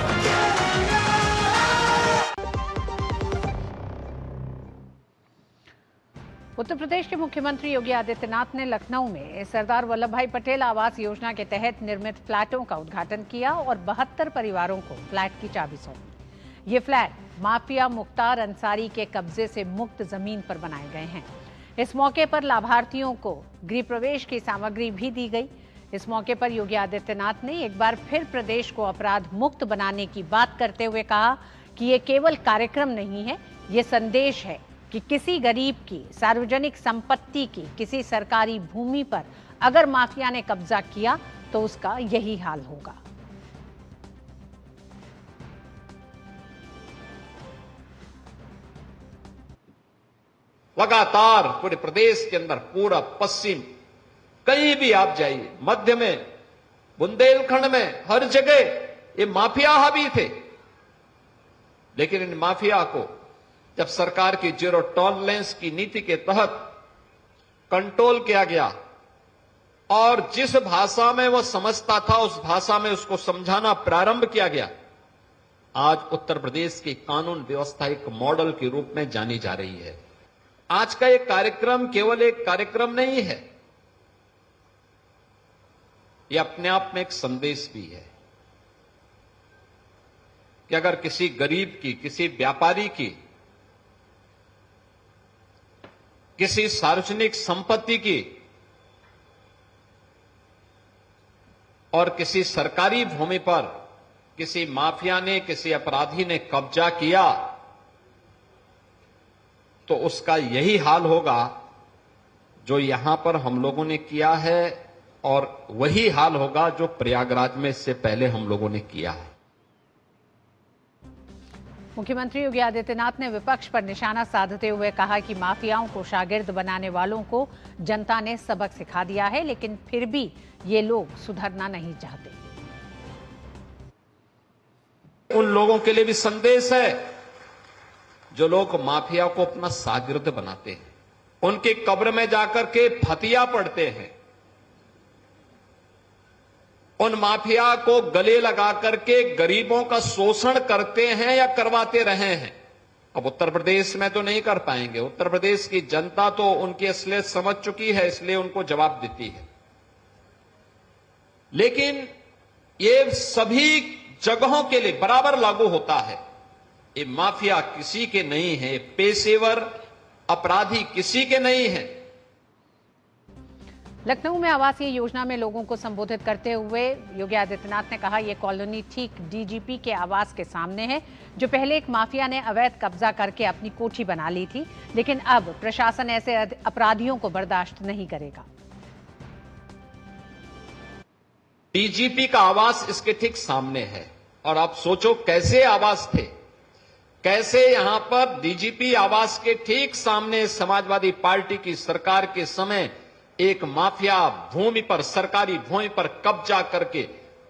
उत्तर प्रदेश के मुख्यमंत्री योगी आदित्यनाथ ने लखनऊ में सरदार वल्लभ भाई पटेल आवास योजना के तहत निर्मित फ्लैटों का उद्घाटन किया और 72 परिवारों को फ्लैट की चाबी सौंपी। ये फ्लैट माफिया मुख्तार अंसारी के कब्जे से मुक्त जमीन पर बनाए गए हैं। इस मौके पर लाभार्थियों को गृह प्रवेश की सामग्री भी दी गई। इस मौके पर योगी आदित्यनाथ ने एक बार फिर प्रदेश को अपराध मुक्त बनाने की बात करते हुए कहा कि ये केवल कार्यक्रम नहीं है, ये संदेश है कि किसी गरीब की सार्वजनिक संपत्ति की, किसी सरकारी भूमि पर अगर माफिया ने कब्जा किया तो उसका यही हाल होगा। लगातार पूरे प्रदेश के अंदर, पूरा पश्चिम, कहीं भी आप जाइए, मध्य में, बुंदेलखंड में, हर जगह ये माफिया हावी थे। लेकिन इन माफिया को जब सरकार की जीरो टॉलरेंस की नीति के तहत कंट्रोल किया गया और जिस भाषा में वो समझता था उस भाषा में उसको समझाना प्रारंभ किया गया, आज उत्तर प्रदेश की कानून व्यवस्था एक मॉडल के रूप में जानी जा रही है। आज का ये कार्यक्रम केवल एक कार्यक्रम नहीं है, ये अपने आप में एक संदेश भी है कि अगर किसी गरीब की, किसी व्यापारी की, किसी सार्वजनिक संपत्ति की और किसी सरकारी भूमि पर किसी माफिया ने, किसी अपराधी ने कब्जा किया तो उसका यही हाल होगा जो यहां पर हम लोगों ने किया है, और वही हाल होगा जो प्रयागराज में इससे पहले हम लोगों ने किया है। मुख्यमंत्री योगी आदित्यनाथ ने विपक्ष पर निशाना साधते हुए कहा कि माफियाओं को शागिर्द बनाने वालों को जनता ने सबक सिखा दिया है, लेकिन फिर भी ये लोग सुधरना नहीं चाहते। उन लोगों के लिए भी संदेश है जो लोग माफिया को अपना शागिर्द बनाते हैं, उनकी कब्र में जाकर के फतिया पढ़ते हैं, उन माफिया को गले लगा करके गरीबों का शोषण करते हैं या करवाते रहे हैं। अब उत्तर प्रदेश में तो नहीं कर पाएंगे, उत्तर प्रदेश की जनता तो उनकी असलियत समझ चुकी है, इसलिए उनको जवाब देती है। लेकिन ये सभी जगहों के लिए बराबर लागू होता है ये माफिया किसी के नहीं है, पेशेवर अपराधी किसी के नहीं है। लखनऊ में आवासीय योजना में लोगों को संबोधित करते हुए योगी आदित्यनाथ ने कहा, यह कॉलोनी ठीक डीजीपी के आवास के सामने है, जो पहले एक माफिया ने अवैध कब्जा करके अपनी कोठी बना ली थी, लेकिन अब प्रशासन ऐसे अपराधियों को बर्दाश्त नहीं करेगा। डीजीपी का आवास इसके ठीक सामने है और आप सोचो कैसे आवास थे, कैसे यहां पर डीजीपी आवास के ठीक सामने समाजवादी पार्टी की सरकार के समय एक माफिया भूमि पर, सरकारी भूमि पर कब्जा करके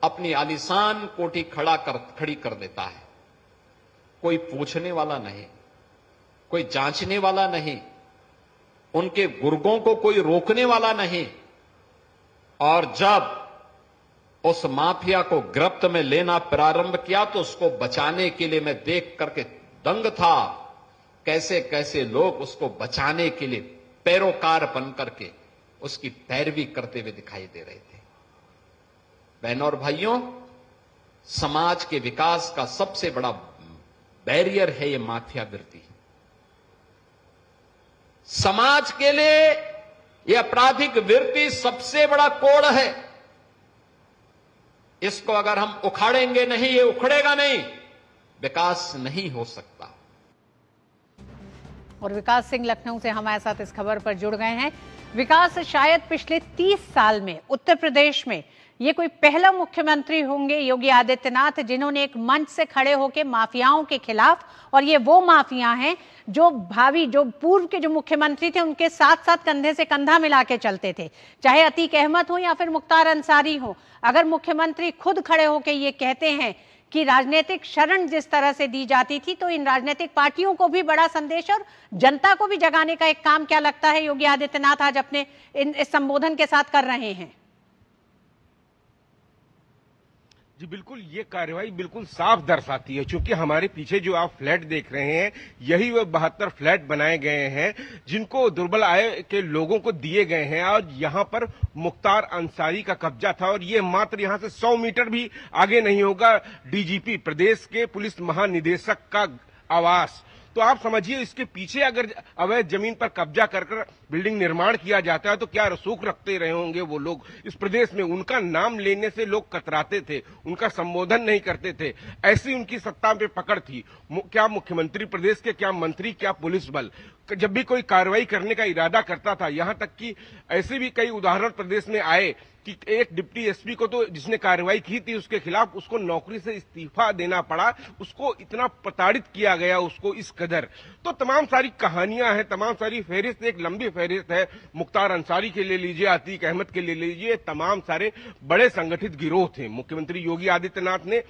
अपनी आलीशान कोठी खड़ी कर देता है। कोई पूछने वाला नहीं, कोई जांचने वाला नहीं, उनके गुर्गों को कोई रोकने वाला नहीं। और जब उस माफिया को गिरफ्त में लेना प्रारंभ किया तो उसको बचाने के लिए मैं देख करके दंग था, कैसे कैसे लोग उसको बचाने के लिए पैरोकार बन करके उसकी पैरवी करते हुए दिखाई दे रहे थे। बहनों और भाइयों, समाज के विकास का सबसे बड़ा बैरियर है ये माफिया वृत्ति। समाज के लिए ये आपराधिक वृत्ति सबसे बड़ा कोड़ है। इसको अगर हम उखाड़ेंगे नहीं, ये उखड़ेगा नहीं, विकास नहीं हो सकता। और विकास सिंह लखनऊ से हमारे साथ इस खबर पर जुड़ गए हैं। विकास, शायद पिछले 30 साल में उत्तर प्रदेश में ये कोई पहला मुख्यमंत्री होंगे योगी आदित्यनाथ जिन्होंने एक मंच से खड़े होकर माफियाओं के खिलाफ, और ये वो माफिया हैं जो पूर्व के जो मुख्यमंत्री थे उनके साथ साथ कंधे से कंधा मिला के चलते थे, चाहे अतीक अहमद हो या फिर मुख्तार अंसारी हो। अगर मुख्यमंत्री खुद खड़े होकर ये कहते हैं कि राजनीतिक शरण जिस तरह से दी जाती थी, तो इन राजनीतिक पार्टियों को भी बड़ा संदेश और जनता को भी जगाने का एक काम क्या लगता है योगी आदित्यनाथ आज अपने इस संबोधन के साथ कर रहे हैं? जी बिल्कुल, ये कार्रवाई बिल्कुल साफ दर्शाती है, क्योंकि हमारे पीछे जो आप फ्लैट देख रहे हैं यही वो 72 फ्लैट बनाए गए हैं जिनको दुर्बल आय के लोगों को दिए गए हैं। और यहाँ पर मुख्तार अंसारी का कब्जा था और ये मात्र यहाँ से 100 मीटर भी आगे नहीं होगा डीजीपी, प्रदेश के पुलिस महानिदेशक का आवास। तो आप समझिए, इसके पीछे अगर अवैध जमीन पर कब्जा कर बिल्डिंग निर्माण किया जाता है तो क्या रसूख रखते रहे होंगे वो लोग इस प्रदेश में। उनका नाम लेने से लोग कतराते थे, उनका संबोधन नहीं करते थे, ऐसी उनकी सत्ता पे पकड़ थी। क्या मुख्यमंत्री प्रदेश के, क्या मंत्री, क्या पुलिस बल जब भी कोई कार्रवाई करने का इरादा करता था, यहां तक कि ऐसे भी कई उदाहरण प्रदेश में आए कि एक डिप्टी एसपी को तो जिसने कार्रवाई की थी उसके खिलाफ उसको नौकरी से इस्तीफा देना पड़ा, उसको इतना प्रताड़ित किया गया उसको इस कदर। तो तमाम सारी कहानियां हैं, तमाम सारी फहरिस्त, एक लंबी फहरिस्त है। मुख्तार अंसारी के ले लीजिए, अतीक अहमद के ले लीजिए, तमाम सारे बड़े संगठित गिरोह थे। मुख्यमंत्री योगी आदित्यनाथ ने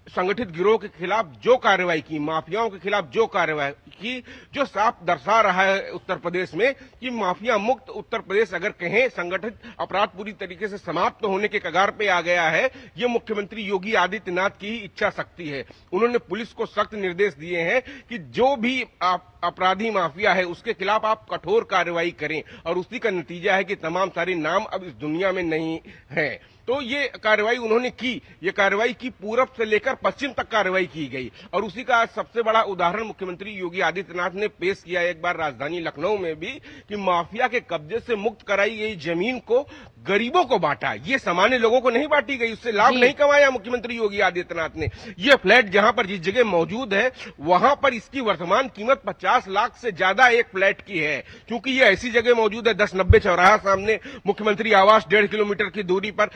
संगठित गिरोह के खिलाफ जो कार्रवाई की, माफियाओं के खिलाफ जो कार्रवाई की, जो साफ दर्शा रहा है उत्तर प्रदेश में कि माफिया मुक्त उत्तर प्रदेश अगर कहें, संगठित अपराध पूरी तरीके से समाप्त होने के कगार पे आ गया है। ये मुख्यमंत्री योगी आदित्यनाथ की ही इच्छा शक्ति है। उन्होंने पुलिस को सख्त निर्देश दिए हैं कि जो भी अपराधी माफिया है उसके खिलाफ आप कठोर कार्रवाई करें, और उसी का नतीजा है कि तमाम सारे नाम अब इस दुनिया में नहीं है। तो ये कार्रवाई उन्होंने की, ये कार्रवाई की पूरब से लेकर पश्चिम तक कार्रवाई की गई, और उसी का आज सबसे बड़ा उदाहरण मुख्यमंत्री योगी आदित्यनाथ ने पेश किया एक बार राजधानी लखनऊ में भी कि माफिया के कब्जे से मुक्त कराई गई जमीन को गरीबों को बांटा। ये सामान्य लोगों को नहीं बांटी गई, उससे लाभ नहीं कमाया मुख्यमंत्री योगी आदित्यनाथ ने। ये फ्लैट जहां पर जिस जगह मौजूद है वहां पर इसकी वर्तमान कीमत 50 लाख से ज्यादा एक फ्लैट की है, क्योंकि ये ऐसी जगह मौजूद है 1090 चौराहा सामने, मुख्यमंत्री आवास 1.5 किलोमीटर की दूरी पर,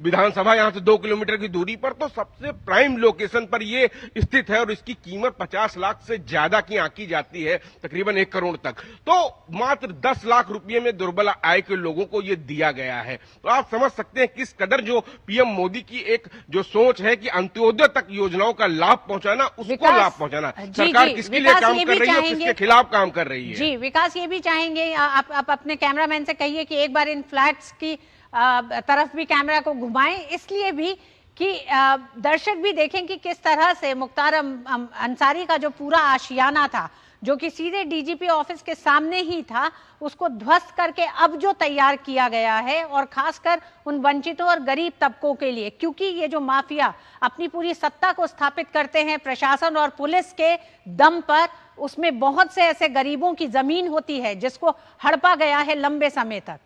विधानसभा यहां से 2 किलोमीटर की दूरी पर, तो सबसे प्राइम लोकेशन पर ये स्थित है और इसकी कीमत 50 लाख से ज्यादा की आंकी जाती है, तकरीबन 1 करोड़ तक। तो मात्र 10 लाख रुपए में दुर्बल आय के लोगों को ये दिया गया है। तो आप समझ सकते हैं किस कदर जो पीएम मोदी की एक जो सोच है कि अंत्योदय तक योजनाओं का लाभ पहुंचाना, उसको लाभ पहुंचाना। सरकार किसके लिए काम कर रही है, किसके खिलाफ काम कर रही है। जी विकास, ये भी चाहेंगे आप अपने कैमरामैन से कहिए कि एक बार इन फ्लैट्स की तरफ भी कैमरा को घुमाएं, इसलिए भी कि दर्शक भी देखें कि किस तरह से मुख्तार अंसारी का जो पूरा आशियाना था, जो कि सीधे डीजीपी ऑफिस के सामने ही था, उसको ध्वस्त करके अब जो तैयार किया गया है, और खासकर उन वंचितों और गरीब तबकों के लिए, क्योंकि ये जो माफिया अपनी पूरी सत्ता को स्थापित करते हैं प्रशासन और पुलिस के दम पर, उसमें बहुत से ऐसे गरीबों की जमीन होती है जिसको हड़पा गया है लंबे समय तक।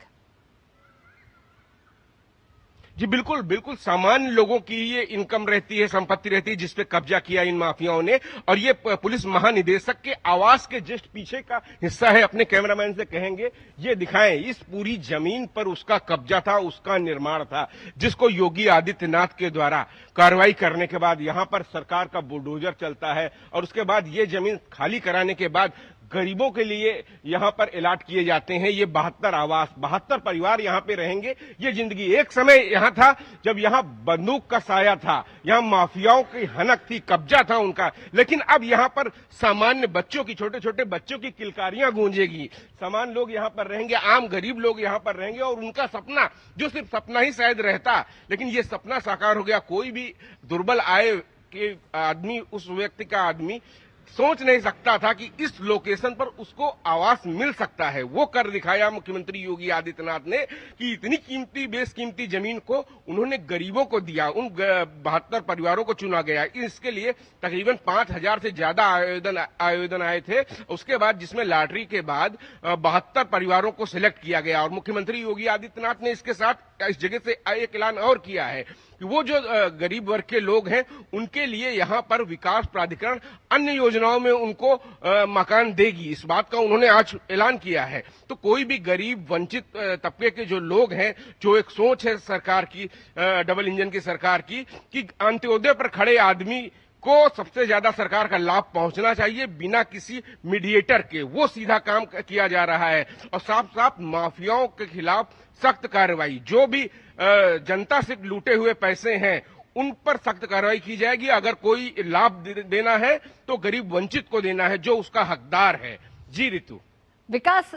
जी बिल्कुल बिल्कुल, सामान्य लोगों की ये इनकम रहती है, संपत्ति रहती है, जिसपे कब्जा किया इन माफियाओं ने। और ये पुलिस महानिदेशक के आवास के जस्ट पीछे का हिस्सा है। अपने कैमरामैन से कहेंगे ये दिखाएं, इस पूरी जमीन पर उसका कब्जा था, उसका निर्माण था, जिसको योगी आदित्यनाथ के द्वारा कार्रवाई करने के बाद यहाँ पर सरकार का बुलडोजर चलता है, और उसके बाद ये जमीन खाली कराने के बाद गरीबों के लिए यहाँ पर अलॉट किए जाते हैं। ये 72 आवास, 72 परिवार यहाँ पे रहेंगे। ये जिंदगी एक समय यहाँ था जब यहाँ बंदूक का साया था, यहाँ माफियाओं की हनक थी, कब्जा था उनका। लेकिन अब यहाँ पर सामान्य बच्चों की, छोटे छोटे बच्चों की किलकारियां गूंजेगी। सामान्य लोग यहाँ पर रहेंगे, आम गरीब लोग यहाँ पर रहेंगे, और उनका सपना, जो सिर्फ सपना ही शायद रहता, लेकिन ये सपना साकार हो गया। कोई भी दुर्बल आय के आदमी, उस व्यक्ति का आदमी सोच नहीं सकता था कि इस लोकेशन पर उसको आवास मिल सकता है। वो कर दिखाया मुख्यमंत्री योगी आदित्यनाथ ने कि इतनी कीमती, बेशकीमती जमीन को उन्होंने गरीबों को दिया। उन 72 परिवारों को चुना गया। इसके लिए तकरीबन 5000 से ज्यादा आवेदन आए थे। उसके बाद जिसमें लॉटरी के बाद 72 परिवारों को सिलेक्ट किया गया। और मुख्यमंत्री योगी आदित्यनाथ ने इसके साथ इस जगह से एक ऐलान और किया है कि वो जो गरीब वर्ग के लोग हैं, उनके लिए यहाँ पर विकास प्राधिकरण अन्य योजनाओं में उनको मकान देगी। इस बात का उन्होंने आज ऐलान किया है। तो कोई भी गरीब वंचित तबके के जो लोग हैं, जो एक सोच है सरकार की, डबल इंजन की सरकार की, कि अंत्योदय पर खड़े आदमी को सबसे ज्यादा सरकार का लाभ पहुंचना चाहिए बिना किसी मीडिएटर के, वो सीधा काम किया जा रहा है। और साफ साफ माफियाओं के खिलाफ सख्त कार्रवाई, जो भी जनता से लूटे हुए पैसे हैं उन पर सख्त कार्रवाई की जाएगी। अगर कोई लाभ देना है तो गरीब वंचित को देना है, जो उसका हकदार है। जी ऋतु। विकास,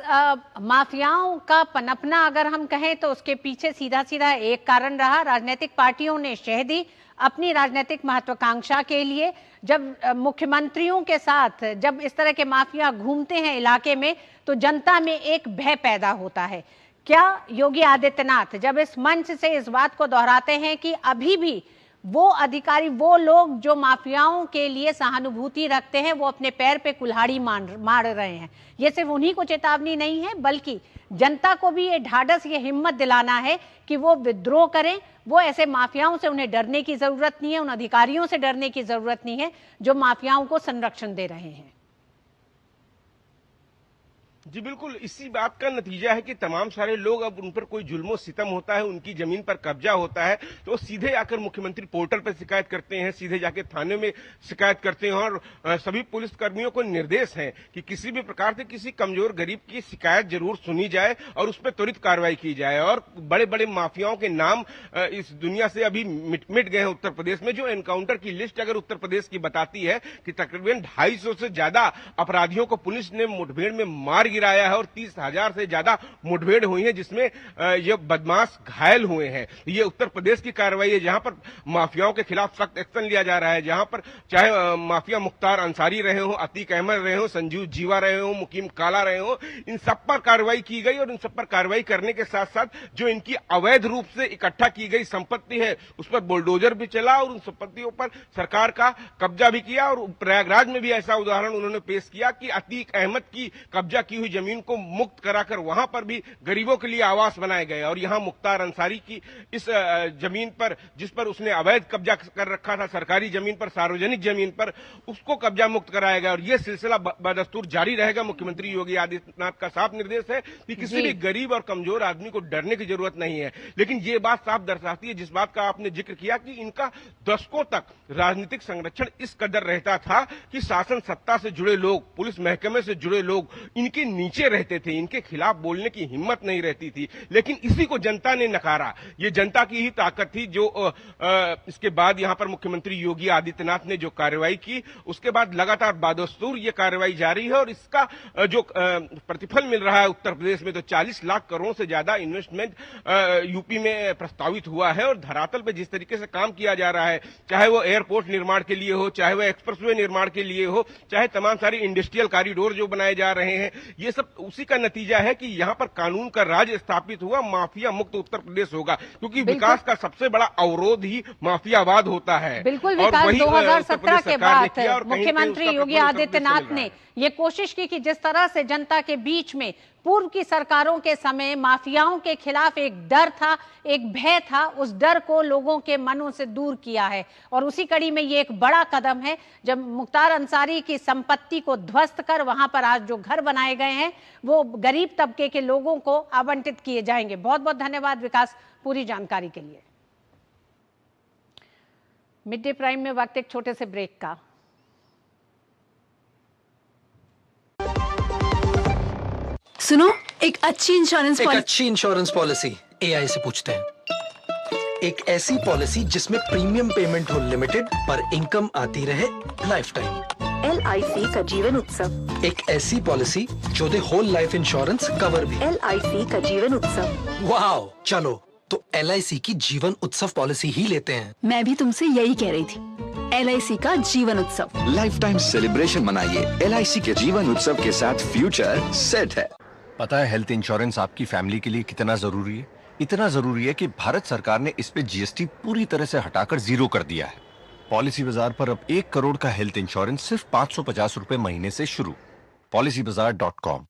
माफियाओं का पनपना अगर हम कहें तो उसके पीछे सीधा सीधा एक कारण रहा, राजनीतिक पार्टियों ने शह दी अपनी राजनीतिक महत्वाकांक्षा के लिए। जब मुख्यमंत्रियों के साथ जब इस तरह के माफिया घूमते हैं इलाके में, तो जनता में एक भय पैदा होता है। क्या योगी आदित्यनाथ जब इस मंच से इस बात को दोहराते हैं कि अभी भी वो अधिकारी, वो लोग जो माफियाओं के लिए सहानुभूति रखते हैं, वो अपने पैर पे कुल्हाड़ी मार रहे हैं, ये सिर्फ उन्हीं को चेतावनी नहीं है, बल्कि जनता को भी ये ढाढ़स, ये हिम्मत दिलाना है कि वो विद्रोह करें। वो ऐसे माफियाओं से उन्हें डरने की जरूरत नहीं है, उन अधिकारियों से डरने की जरूरत नहीं है जो माफियाओं को संरक्षण दे रहे हैं। जी बिल्कुल, इसी बात का नतीजा है कि तमाम सारे लोग, अब उन पर कोई जुल्मो सितम होता है, उनकी जमीन पर कब्जा होता है, तो सीधे आकर मुख्यमंत्री पोर्टल पर शिकायत करते हैं, सीधे जाके थाने में शिकायत करते हैं। और सभी पुलिस कर्मियों को निर्देश है कि किसी भी प्रकार से किसी कमजोर गरीब की शिकायत जरूर सुनी जाए और उस पर त्वरित कार्रवाई की जाए। और बड़े बड़े माफियाओं के नाम इस दुनिया से अभी मिट गए हैं। उत्तर प्रदेश में जो एनकाउंटर की लिस्ट अगर उत्तर प्रदेश की बताती है कि तकरीबन 250 से ज्यादा अपराधियों को पुलिस ने मुठभेड़ में मार गिराया है, और 30,000 से ज्यादा मुठभेड़ हुई है, जिसमें ये बदमाश घायल हुए हैं। ये उत्तर प्रदेश की कार्रवाई है, जहां पर माफियाओं के खिलाफ सख्त एक्शन लिया जा रहा है। जहां पर चाहे माफिया मुख्तार अंसारी रहे हो, अतीक अहमद रहे हो, संजीव जीवा रहे हो, मुकीम काला रहे हो, इन सब पर कार्रवाई की गई। और इन सब पर कार्रवाई करने के साथ साथ जो इनकी अवैध रूप से इकट्ठा की गई संपत्ति है, उस पर बुलडोजर भी चला और उन संपत्तियों पर सरकार का कब्जा भी किया। और प्रयागराज में भी ऐसा उदाहरण उन्होंने पेश किया कि अतीक अहमद की कब्जा की हुई जमीन को मुक्त कराकर वहां पर भी गरीबों के लिए आवास बनाए गए। और यहां मुख्तार अंसारी की इस जमीन पर, जिस पर उसने अवैध कब्जा कर रखा था, सरकारी जमीन पर, सार्वजनिक जमीन पर, उसको कब्जा मुक्त कराया गया। और यह सिलसिला बदस्तूर जारी रहेगा। मुख्यमंत्री योगी आदित्यनाथ का साफ निर्देश है कि किसी भी गरीब और कमजोर आदमी को डरने की जरूरत नहीं है। लेकिन ये बात साफ दर्शाती है, जिस बात का आपने जिक्र किया, कि इनका दशकों तक राजनीतिक संरक्षण इस कदर रहता था कि शासन सत्ता से जुड़े लोग, पुलिस महकमे से जुड़े लोग, इनकी नीचे रहते थे, इनके खिलाफ बोलने की हिम्मत नहीं रहती थी, लेकिन इसी को जनता ने नकारा। ये जनता की ही ताकत थी जो इसके बाद यहां पर मुख्यमंत्री योगी आदित्यनाथ ने जो कार्रवाई की, उसके बाद लगातार बादस्तूर ये कार्रवाई जारी है और इसका जो प्रतिफल मिल रहा है उत्तर प्रदेश में, तो 40 लाख करोड़ से ज्यादा इन्वेस्टमेंट यूपी में प्रस्तावित हुआ है। और धरातल पे जिस तरीके से काम किया जा रहा है, चाहे वो एयरपोर्ट निर्माण के लिए हो, चाहे वो एक्सप्रेसवे निर्माण के लिए हो, चाहे तमाम सारी इंडस्ट्रियल कॉरिडोर जो बनाए जा रहे हैं, ये सब उसी का नतीजा है कि यहाँ पर कानून का राज स्थापित हुआ, माफिया मुक्त उत्तर प्रदेश होगा, क्योंकि विकास का सबसे बड़ा अवरोध ही माफियावाद होता है। बिल्कुल, विकास 2017 के बाद मुख्यमंत्री योगी आदित्यनाथ ने ये कोशिश की कि जिस तरह से जनता के बीच में पूर्व की सरकारों के समय माफियाओं के खिलाफ एक डर था, एक भय था, उस डर को लोगों के मनों से दूर किया है। और उसी कड़ी में ये एक बड़ा कदम है जब मुख्तार अंसारी की संपत्ति को ध्वस्त कर वहां पर आज जो घर बनाए गए हैं वो गरीब तबके के लोगों को आवंटित किए जाएंगे। बहुत बहुत धन्यवाद विकास पूरी जानकारी के लिए। मिड डे प्राइम में वक्त एक छोटे से ब्रेक का। सुनो, एक अच्छी इंश्योरेंस पॉलिसी एआई से पूछते हैं। एक ऐसी पॉलिसी जिसमें प्रीमियम पेमेंट हो लिमिटेड पर इनकम आती रहे लाइफ टाइम। LIC का जीवन उत्सव। एक ऐसी पॉलिसी जो दे होल लाइफ इंश्योरेंस कवर भी। LIC का जीवन उत्सव। वाह, चलो तो LIC की जीवन उत्सव पॉलिसी ही लेते हैं। मैं भी तुमसे यही कह रही थी, LIC का जीवन उत्सव। लाइफ टाइम सेलिब्रेशन मनाइए LIC के जीवन उत्सव के साथ, फ्यूचर सेट है। पता है हेल्थ इंश्योरेंस आपकी फैमिली के लिए कितना जरूरी है? इतना जरूरी है कि भारत सरकार ने इस पे GST पूरी तरह से हटाकर 0 कर दिया है। पॉलिसी बाजार पर अब 1 करोड़ का हेल्थ इंश्योरेंस सिर्फ 550 रुपए महीने से शुरू। policybazaar.com।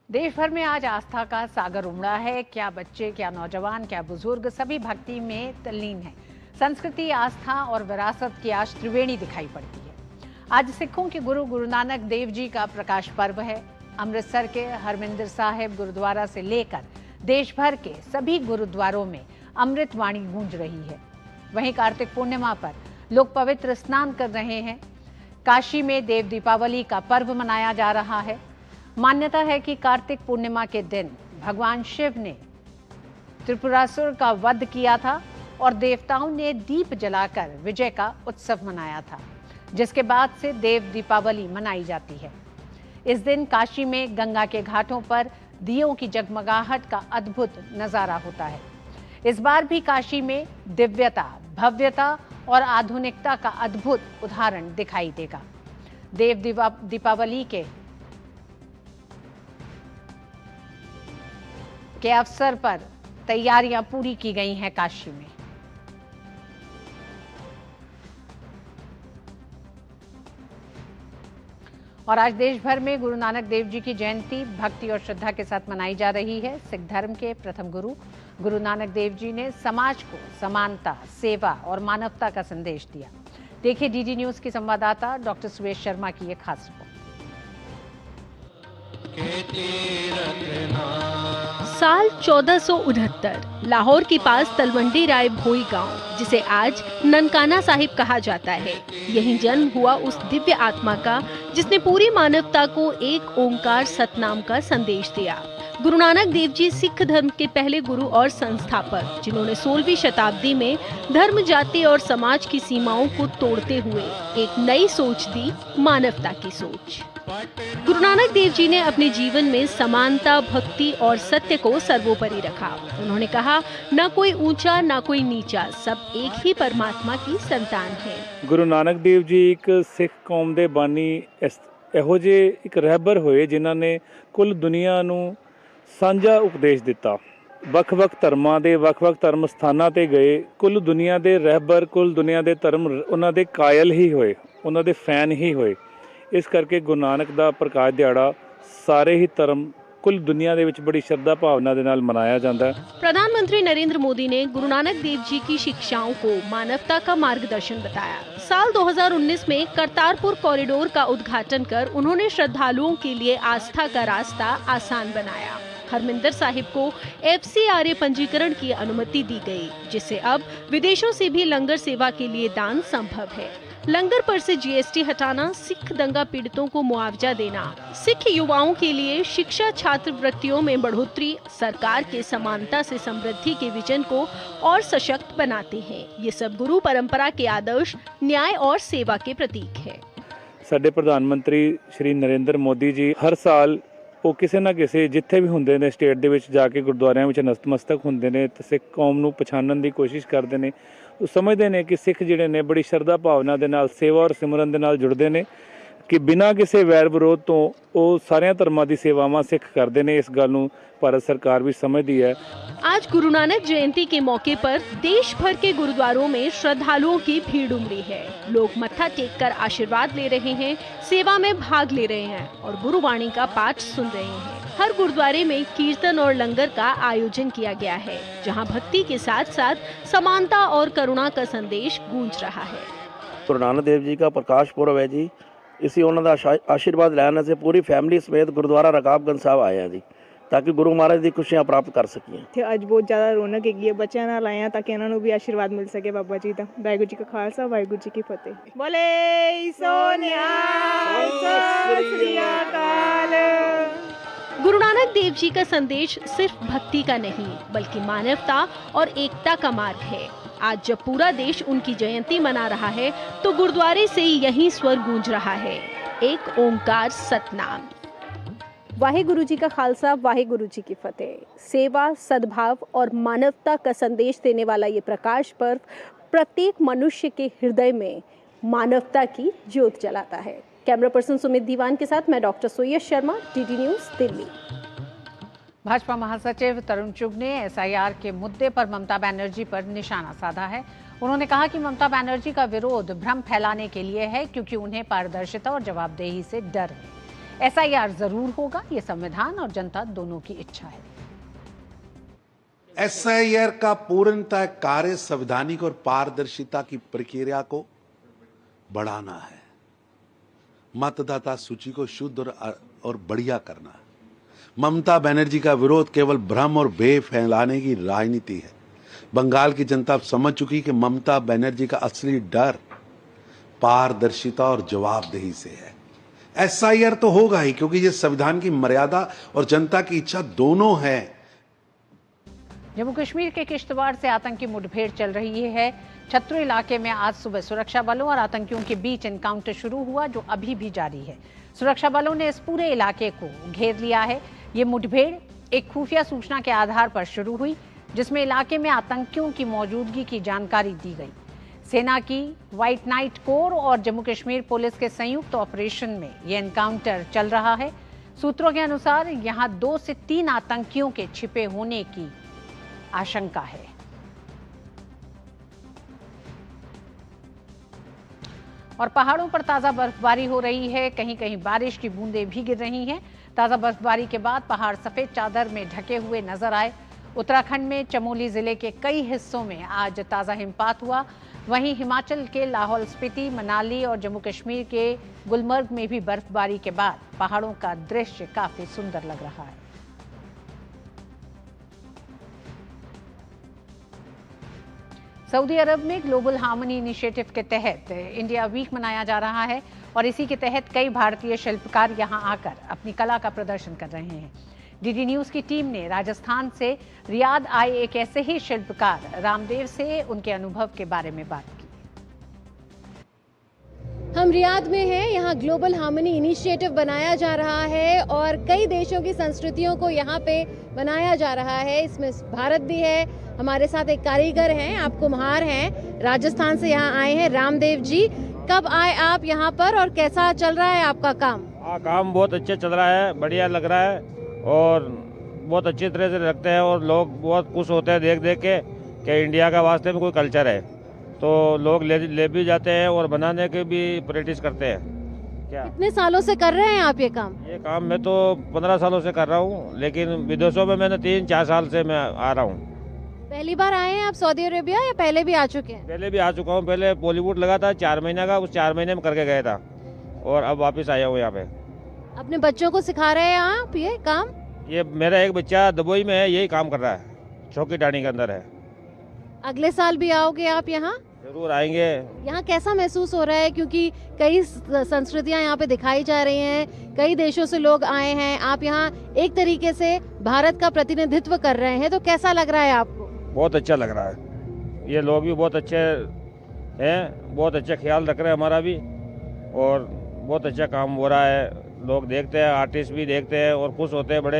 देश भर में आज आस्था का सागर उमड़ा है। क्या बच्चे, क्या नौजवान, क्या बुजुर्ग, सभी भक्ति में तल्लीन है। संस्कृति, आस्था और विरासत की आज त्रिवेणी दिखाई पड़ती है। आज सिखों के गुरु नानक देव जी का प्रकाश पर्व है। अमृतसर के हरमिंदर साहिब गुरुद्वारा से लेकर देश भर के सभी गुरुद्वारों में अमृत वाणी गूंज रही है। वहीं कार्तिक पूर्णिमा पर लोग पवित्र स्नान कर रहे हैं। काशी में देव दीपावली का पर्व मनाया जा रहा है। मान्यता है कि कार्तिक पूर्णिमा के दिन भगवान शिव ने त्रिपुरासुर का वध किया था और देवताओं ने दीप जलाकर विजय का उत्सव मनाया था, जिसके बाद से देव दीपावली मनाई जाती है। इस दिन काशी में गंगा के घाटों पर दियों की जगमगाहट का अद्भुत नजारा होता है। इस बार भी काशी में दिव्यता, भव्यता और आधुनिकता का अद्भुत उदाहरण दिखाई देगा। देव दीपावली के अवसर पर तैयारियां पूरी की गई हैं काशी में। और आज देश भर में गुरु नानक देव जी की जयंती भक्ति और श्रद्धा के साथ मनाई जा रही है। सिख धर्म के प्रथम गुरु नानक देव जी ने समाज को समानता, सेवा और मानवता का संदेश दिया। देखिए DD न्यूज की संवाददाता डॉक्टर सुरेश शर्मा की एक खास रिपोर्ट। साल 1469 लाहौर के पास तलवंडी राय भोई गांव, जिसे आज ननकाना साहिब कहा जाता है, यहीं जन्म हुआ उस दिव्य आत्मा का जिसने पूरी मानवता को एक ओंकार सतनाम का संदेश दिया। गुरु नानक देव जी सिख धर्म के पहले गुरु और संस्थापक, जिन्होंने 16वीं शताब्दी में धर्म, जाति और समाज की सीमाओं को तोड़ते हुए एक नई सोच दी, मानवता की सोच। गुरु नानक देव जी ने अपने जीवन में समानता, भक्ति और सत्य को सर्वोपरि रखा। उन्होंने कहा, न कोई ऊंचा न कोई नीचा, सब एक ही परमात्मा की संतान है। गुरु नानक देव जी एक सिख कौम ਦੇ ਬਾਨੀ ਇਹੋ ਜਿਹੇ ਇੱਕ ਰਹਿਬਰ ਹੋਏ ਜਿਨ੍ਹਾਂ ਨੇ ਕੁੱਲ ਦੁਨੀਆ ਨੂੰ ਸਾਂਝਾ ਉਪਦੇਸ਼ ਦਿੱਤਾ। ਵੱਖ-ਵੱਖ ਧਰਮਾਂ ਦੇ ਵੱਖ-ਵੱਖ ਧਰਮ ਸਥਾਨਾਂ ਤੇ ਗਏ, ਕੁੱਲ ਦੁਨੀਆ ਦੇ ਰਹਿਬਰ, ਕੁੱਲ ਦੁਨੀਆ ਦੇ ਧਰਮ ਉਹਨਾਂ ਦੇ ਕਾਇਲ ਹੀ ਹੋਏ, ਉਹਨਾਂ ਦੇ ਫੈਨ ਹੀ ਹੋਏ। ਇਸ ਕਰਕੇ ਗੁਰੂ ਨਾਨਕ ਦਾ ਪ੍ਰਕਾਸ਼ ਦਿਹਾੜਾ ਸਾਰੇ ਹੀ ਧਰਮ कुल दुनिया ਦੇ ਵਿੱਚ बड़ी श्रद्धा भावना ਦੇ ਨਾਲ मनाया जाता है। प्रधानमंत्री नरेंद्र मोदी ने गुरु नानक देव जी की शिक्षाओं को मानवता का मार्गदर्शन बताया। साल 2019 में करतारपुर कॉरिडोर का उद्घाटन कर उन्होंने श्रद्धालुओं के लिए आस्था का रास्ता आसान बनाया। हरमिंदर साहिब को FCRA पंजीकरण की अनुमति दी गई, जिससे अब विदेशों से भी लंगर सेवा के लिए दान संभव है। लंगर पर से GST हटाना, सिख दंगा पीड़ितों को मुआवजा देना, सिख युवाओं के लिए शिक्षा छात्रवृत्तियों में बढ़ोतरी सरकार के समानता से समृद्धि के विजन को और सशक्त बनाते हैं। ये सब गुरु परंपरा के आदर्श, न्याय और सेवा के प्रतीक है। ਸਾਡੇ ਪ੍ਰਧਾਨ ਮੰਤਰੀ ਸ਼੍ਰੀ ਨਰਿੰਦਰ ਮੋਦੀ ਜੀ ਹਰ ਸਾਲ ਉਹ ਕਿਸੇ ਨਾ ਕਿਸੇ ਜਿੱਥੇ ਵੀ ਹੁੰਦੇ ਨੇ ਸਟੇਟ ਦੇ ਵਿੱਚ ਜਾ ਕੇ ਗੁਰਦੁਆਰਿਆਂ ਵਿੱਚ ਨਤਮਸਤਕ ਹੁੰਦੇ ਨੇ ਤੇ ਸਿੱਖ ਕੌਮ ਨੂੰ ਪਛਾਣਨ ਦੀ ਕੋਸ਼ਿਸ਼ ਕਰਦੇ ਨੇ। ਉਹ ਸਮਝਦੇ ਨੇ ਕਿ ਸਿੱਖ ਜਿਹੜੇ ਨੇ ਬੜੀ ਸ਼ਰਧਾ ਭਾਵਨਾ ਦੇ ਨਾਲ ਸੇਵਾ ਔਰ ਸਿਮਰਨ ਦੇ ਨਾਲ ਜੁੜਦੇ ਨੇ ਕਿ ਬਿਨਾਂ ਕਿਸੇ ਵੈਰ ਵਿਰੋਧ ਤੋਂ ਉਹ ਸਾਰਿਆਂ ਧਰਮਾਂ ਦੀ ਸੇਵਾਵਾਂ ਸਿੱਖ ਕਰਦੇ ਨੇ। ਇਸ ਗੱਲ ਨੂੰ भारत सरकार भी समझती है। आज गुरु नानक जयंती के मौके पर देश भर के गुरुद्वारों में श्रद्धालुओं की भीड़ उमड़ी है। लोग मत्था टेक कर आशीर्वाद ले रहे हैं, सेवा में भाग ले रहे हैं और गुरुवाणी का पाठ सुन रहे हैं। हर गुरुद्वारे में कीर्तन और लंगर का आयोजन किया गया है, जहां भक्ति के साथ साथ समानता और करुणा का संदेश गूंज रहा है। गुरु नानक देव जी का प्रकाश पुरब है जी। इसी उन्होंने आशीर्वाद लेने से पूरी फैमिली समेत गुरुद्वारा रकाबगंज साहब आए हैं जी, ताकि गुरु महाराज की खुशियां प्राप्त कर सकें। ਅੱਜ ਬਹੁਤ ਜ਼ਿਆਦਾ ਰੌਣਕ ਹੈਗੀ ਹੈ, ਬੱਚਿਆਂ ਨਾਲ ਆਏ ਆ ਤਾਂ ਕਿ ਇਹਨਾਂ ਨੂੰ ਵੀ ਆਸ਼ੀਰਵਾਦ ਮਿਲ ਸਕੇ ਬਾਬਾ ਜੀ ਦਾ। ਵਾਹਿਗੁਰੂ ਜੀ ਕਾ ਖਾਲਸਾ, ਵਾਹਿਗੁਰੂ ਜੀ ਕੀ ਫਤਿਹ। ਬੋਲੇ ਸੋਨਿਆ ਸਤਿ ਸ੍ਰੀ ਅਕਾਲ। गुरु नानक देव जी का संदेश सिर्फ भक्ति का नहीं, बल्कि मानवता और एकता का मार्ग है। आज जब पूरा देश उनकी जयंती मना रहा है, तो गुरुद्वारे से यही स्वर गूंज रहा है, एक ओंकार सतनाम। वाहिगुरु जी का खालसा, वाहिगुरु जी की फतेह। सेवा, सद्भाव और मानवता का संदेश देने वाला ये प्रकाश पर्व प्रत्येक मनुष्य के हृदय में मानवता की ज्योत जलाता है। कैमरा पर्सन सुमित दीवान के साथ मैं doctor Soyash Sharma, DD news, Delhi. Bhajpa महासचिव तरुण चुग ने SIR के मुद्दे पर ममता बनर्जी पर निशाना साधा है। उन्होंने कहा कि ममता बनर्जी का विरोध भ्रम फैलाने के लिए है, क्योंकि उन्हें पारदर्शिता और जवाबदेही से डर है। SIR जरूर होगा, ये संविधान और जनता दोनों की इच्छा है। SIR का पूर्णतः कार्य संवैधानिक और पारदर्शिता की प्रक्रिया को बढ़ाना है, मतदाता सूची को शुद्ध और बढ़िया करना है। ममता बनर्जी का विरोध केवल भ्रम और भय फैलाने की राजनीति है। बंगाल की जनता समझ चुकी कि ममता बनर्जी का असली डर पारदर्शिता और जवाबदेही से है। SIR तो होगा ही, क्योंकि ये संविधान की मर्यादा और जनता की इच्छा दोनों है। जम्मू कश्मीर के किश्तवाड़ से आतंकी मुठभेड़ चल रही है। छत्रू इलाके में आज सुबह सुरक्षा बलों और आतंकियों के बीच एनकाउंटर शुरू हुआ, जो अभी भी जारी है। सुरक्षा बलों ने इस पूरे इलाके को घेर लिया है। ये मुठभेड़ एक खुफिया सूचना के आधार पर शुरू हुई, जिसमें इलाके में आतंकियों की मौजूदगी की जानकारी दी गई। सेना की व्हाइट नाइट कोर और जम्मू कश्मीर पुलिस के संयुक्त ऑपरेशन में ये एनकाउंटर चल रहा है। सूत्रों के अनुसार यहां 2 से 3 आतंकियों के छिपे होने की आशंका है। और पहाड़ों पर ताजा बर्फबारी हो रही है, कहीं कहीं बारिश की बूंदें भी गिर रही हैं। ताजा बर्फबारी के बाद पहाड़ सफेद चादर में ढके हुए नजर आए। उत्तराखंड में चमोली जिले के कई हिस्सों में आज ताजा हिमपात हुआ। वहीं हिमाचल के लाहौल स्पीति, मनाली और जम्मू कश्मीर के गुलमर्ग में भी बर्फबारी के बाद पहाड़ों का दृश्य काफी सुंदर लग रहा है। सऊदी अरब में ग्लोबल हार्मनी इनिशिएटिव के तहत इंडिया वीक मनाया जा रहा है और इसी के तहत कई भारतीय शिल्पकार यहां आकर अपनी कला का प्रदर्शन कर रहे हैं। DD न्यूज़ की टीम ने राजस्थान से रियाद आए एक ऐसे ही शिल्पकार रामदेव से उनके अनुभव के बारे में बात की। हम रियाद में हैं। यहाँ ग्लोबल हार्मनी इनिशिएटिव बनाया जा रहा है और कई देशों की संस्कृतियों को यहाँ पे बनाया जा रहा है। इसमें भारत भी है। हमारे साथ एक कारीगर हैं, आप कुम्हार हैं, राजस्थान से यहाँ आए हैं, रामदेव जी। कब आए आप यहाँ पर और कैसा चल रहा है आपका काम? काम बहुत अच्छा चल रहा है, बढ़िया लग रहा है और बहुत अच्छी तरह से रखते हैं और लोग बहुत खुश होते हैं देख देख के कि इंडिया का वास्ते में कोई कल्चर है, तो लोग ले भी जाते हैं और बनाने की भी प्रैक्टिस करते हैं। क्या कितने सालों से कर रहे हैं आप ये काम? ये काम मैं तो 15 सालों से कर रहा हूँ, लेकिन विदेशों में मैंने 3-4 साल से मैं आ रहा हूँ। पहली बार आए हैं आप सऊदी अरेबिया या पहले भी आ चुके हैं? पहले भी आ चुका हूँ। पहले बॉलीवुड लगा था 4 महीने का, उस 4 महीने में करके गया था और अब वापस आया हूँ यहाँ पे। अपने बच्चों को सिखा रहे हैं आप ये काम? ये मेरा एक बच्चा दुबई में है, यही काम कर रहा है, चौकीडानी के अंदर है। अगले साल भी आओगे आप यहाँ? जरूर आएंगे। यहाँ कैसा महसूस हो रहा है, क्योंकि कई संस्कृतियाँ यहाँ पे दिखाई जा रही हैं, कई देशों से लोग आए हैं, आप यहाँ एक तरीके से भारत का प्रतिनिधित्व कर रहे हैं, तो कैसा लग रहा है आपको? बहुत अच्छा लग रहा है, ये लोग भी बहुत अच्छे हैं, बहुत अच्छा ख्याल रख रहे हैं हमारा भी, और बहुत अच्छा काम हो रहा है। लोग देखते हैं, आर्टिस्ट भी देखते हैं और खुश होते हैं बड़े।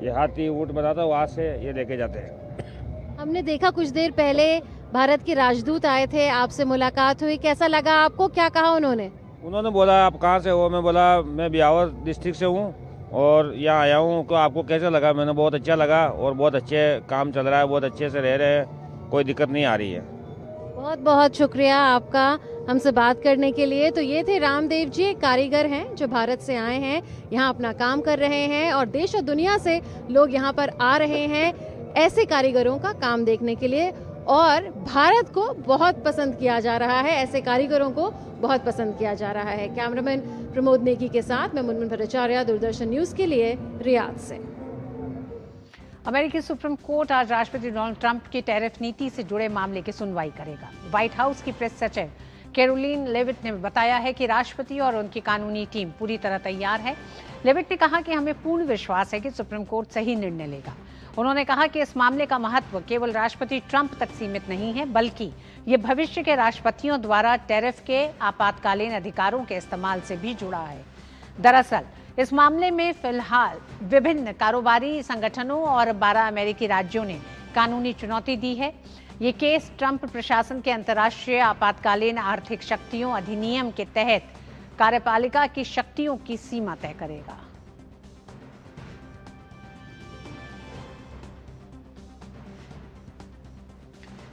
ये हाथी ऊँट बनाता है, वहाँ से ये लेके जाते हैं। हमने देखा कुछ देर पहले भारत के राजदूत आए थे, आपसे मुलाकात हुई, कैसा लगा आपको, क्या कहा उन्होंने? उन्होंने बोला आप कहाँ से हो, मैं बोला मैं ब्यावर डिस्ट्रिक्ट से हूँ और यहाँ आया हूँ, तो आपको कैसा लगा? मैंने बहुत अच्छा लगा और बहुत अच्छे काम चल रहा है, बहुत अच्छे से रह रहे हैं, कोई दिक्कत नहीं आ रही है। बहुत बहुत शुक्रिया आपका हमसे बात करने के लिए। तो ये थे रामदेव जी, कारीगर हैं जो भारत से आए हैं, यहाँ अपना काम कर रहे हैं और देश और दुनिया से लोग यहाँ पर आ रहे हैं ऐसे कारीगरों का काम देखने के लिए, और भारत को बहुत पसंद किया जा रहा है, ऐसे कारीगरों को बहुत पसंद किया जा रहा है। कैमरामैन प्रमोद नेगी के साथ मैं मुनमुन भट्टाचार्य, दूरदर्शन न्यूज के लिए रियाद से। अमेरिकी सुप्रीम कोर्ट आज राष्ट्रपति डोनाल्ड ट्रंप की टैरिफ नीति से जुड़े मामले की सुनवाई करेगा। व्हाइट हाउस की प्रेस सचिव कैरोलिन लेविट ने बताया है कि राष्ट्रपति और उनकी कानूनी टीम पूरी तरह तैयार है। लेविट ने कहा कि हमें पूर्ण विश्वास है कि सुप्रीम कोर्ट सही निर्णय लेगा। उन्होंने कहा कि इस मामले का महत्व केवल राष्ट्रपति ट्रंप तक सीमित नहीं है, बल्कि ये भविष्य के राष्ट्रपतियों द्वारा टैरिफ के आपातकालीन अधिकारों के इस्तेमाल से भी जुड़ा है। दरअसल इस मामले में फिलहाल विभिन्न कारोबारी संगठनों और 12 अमेरिकी राज्यों ने कानूनी चुनौती दी है। ये केस ट्रंप प्रशासन के अंतर्राष्ट्रीय आपातकालीन आर्थिक शक्तियों अधिनियम के तहत कार्यपालिका की शक्तियों की सीमा तय करेगा।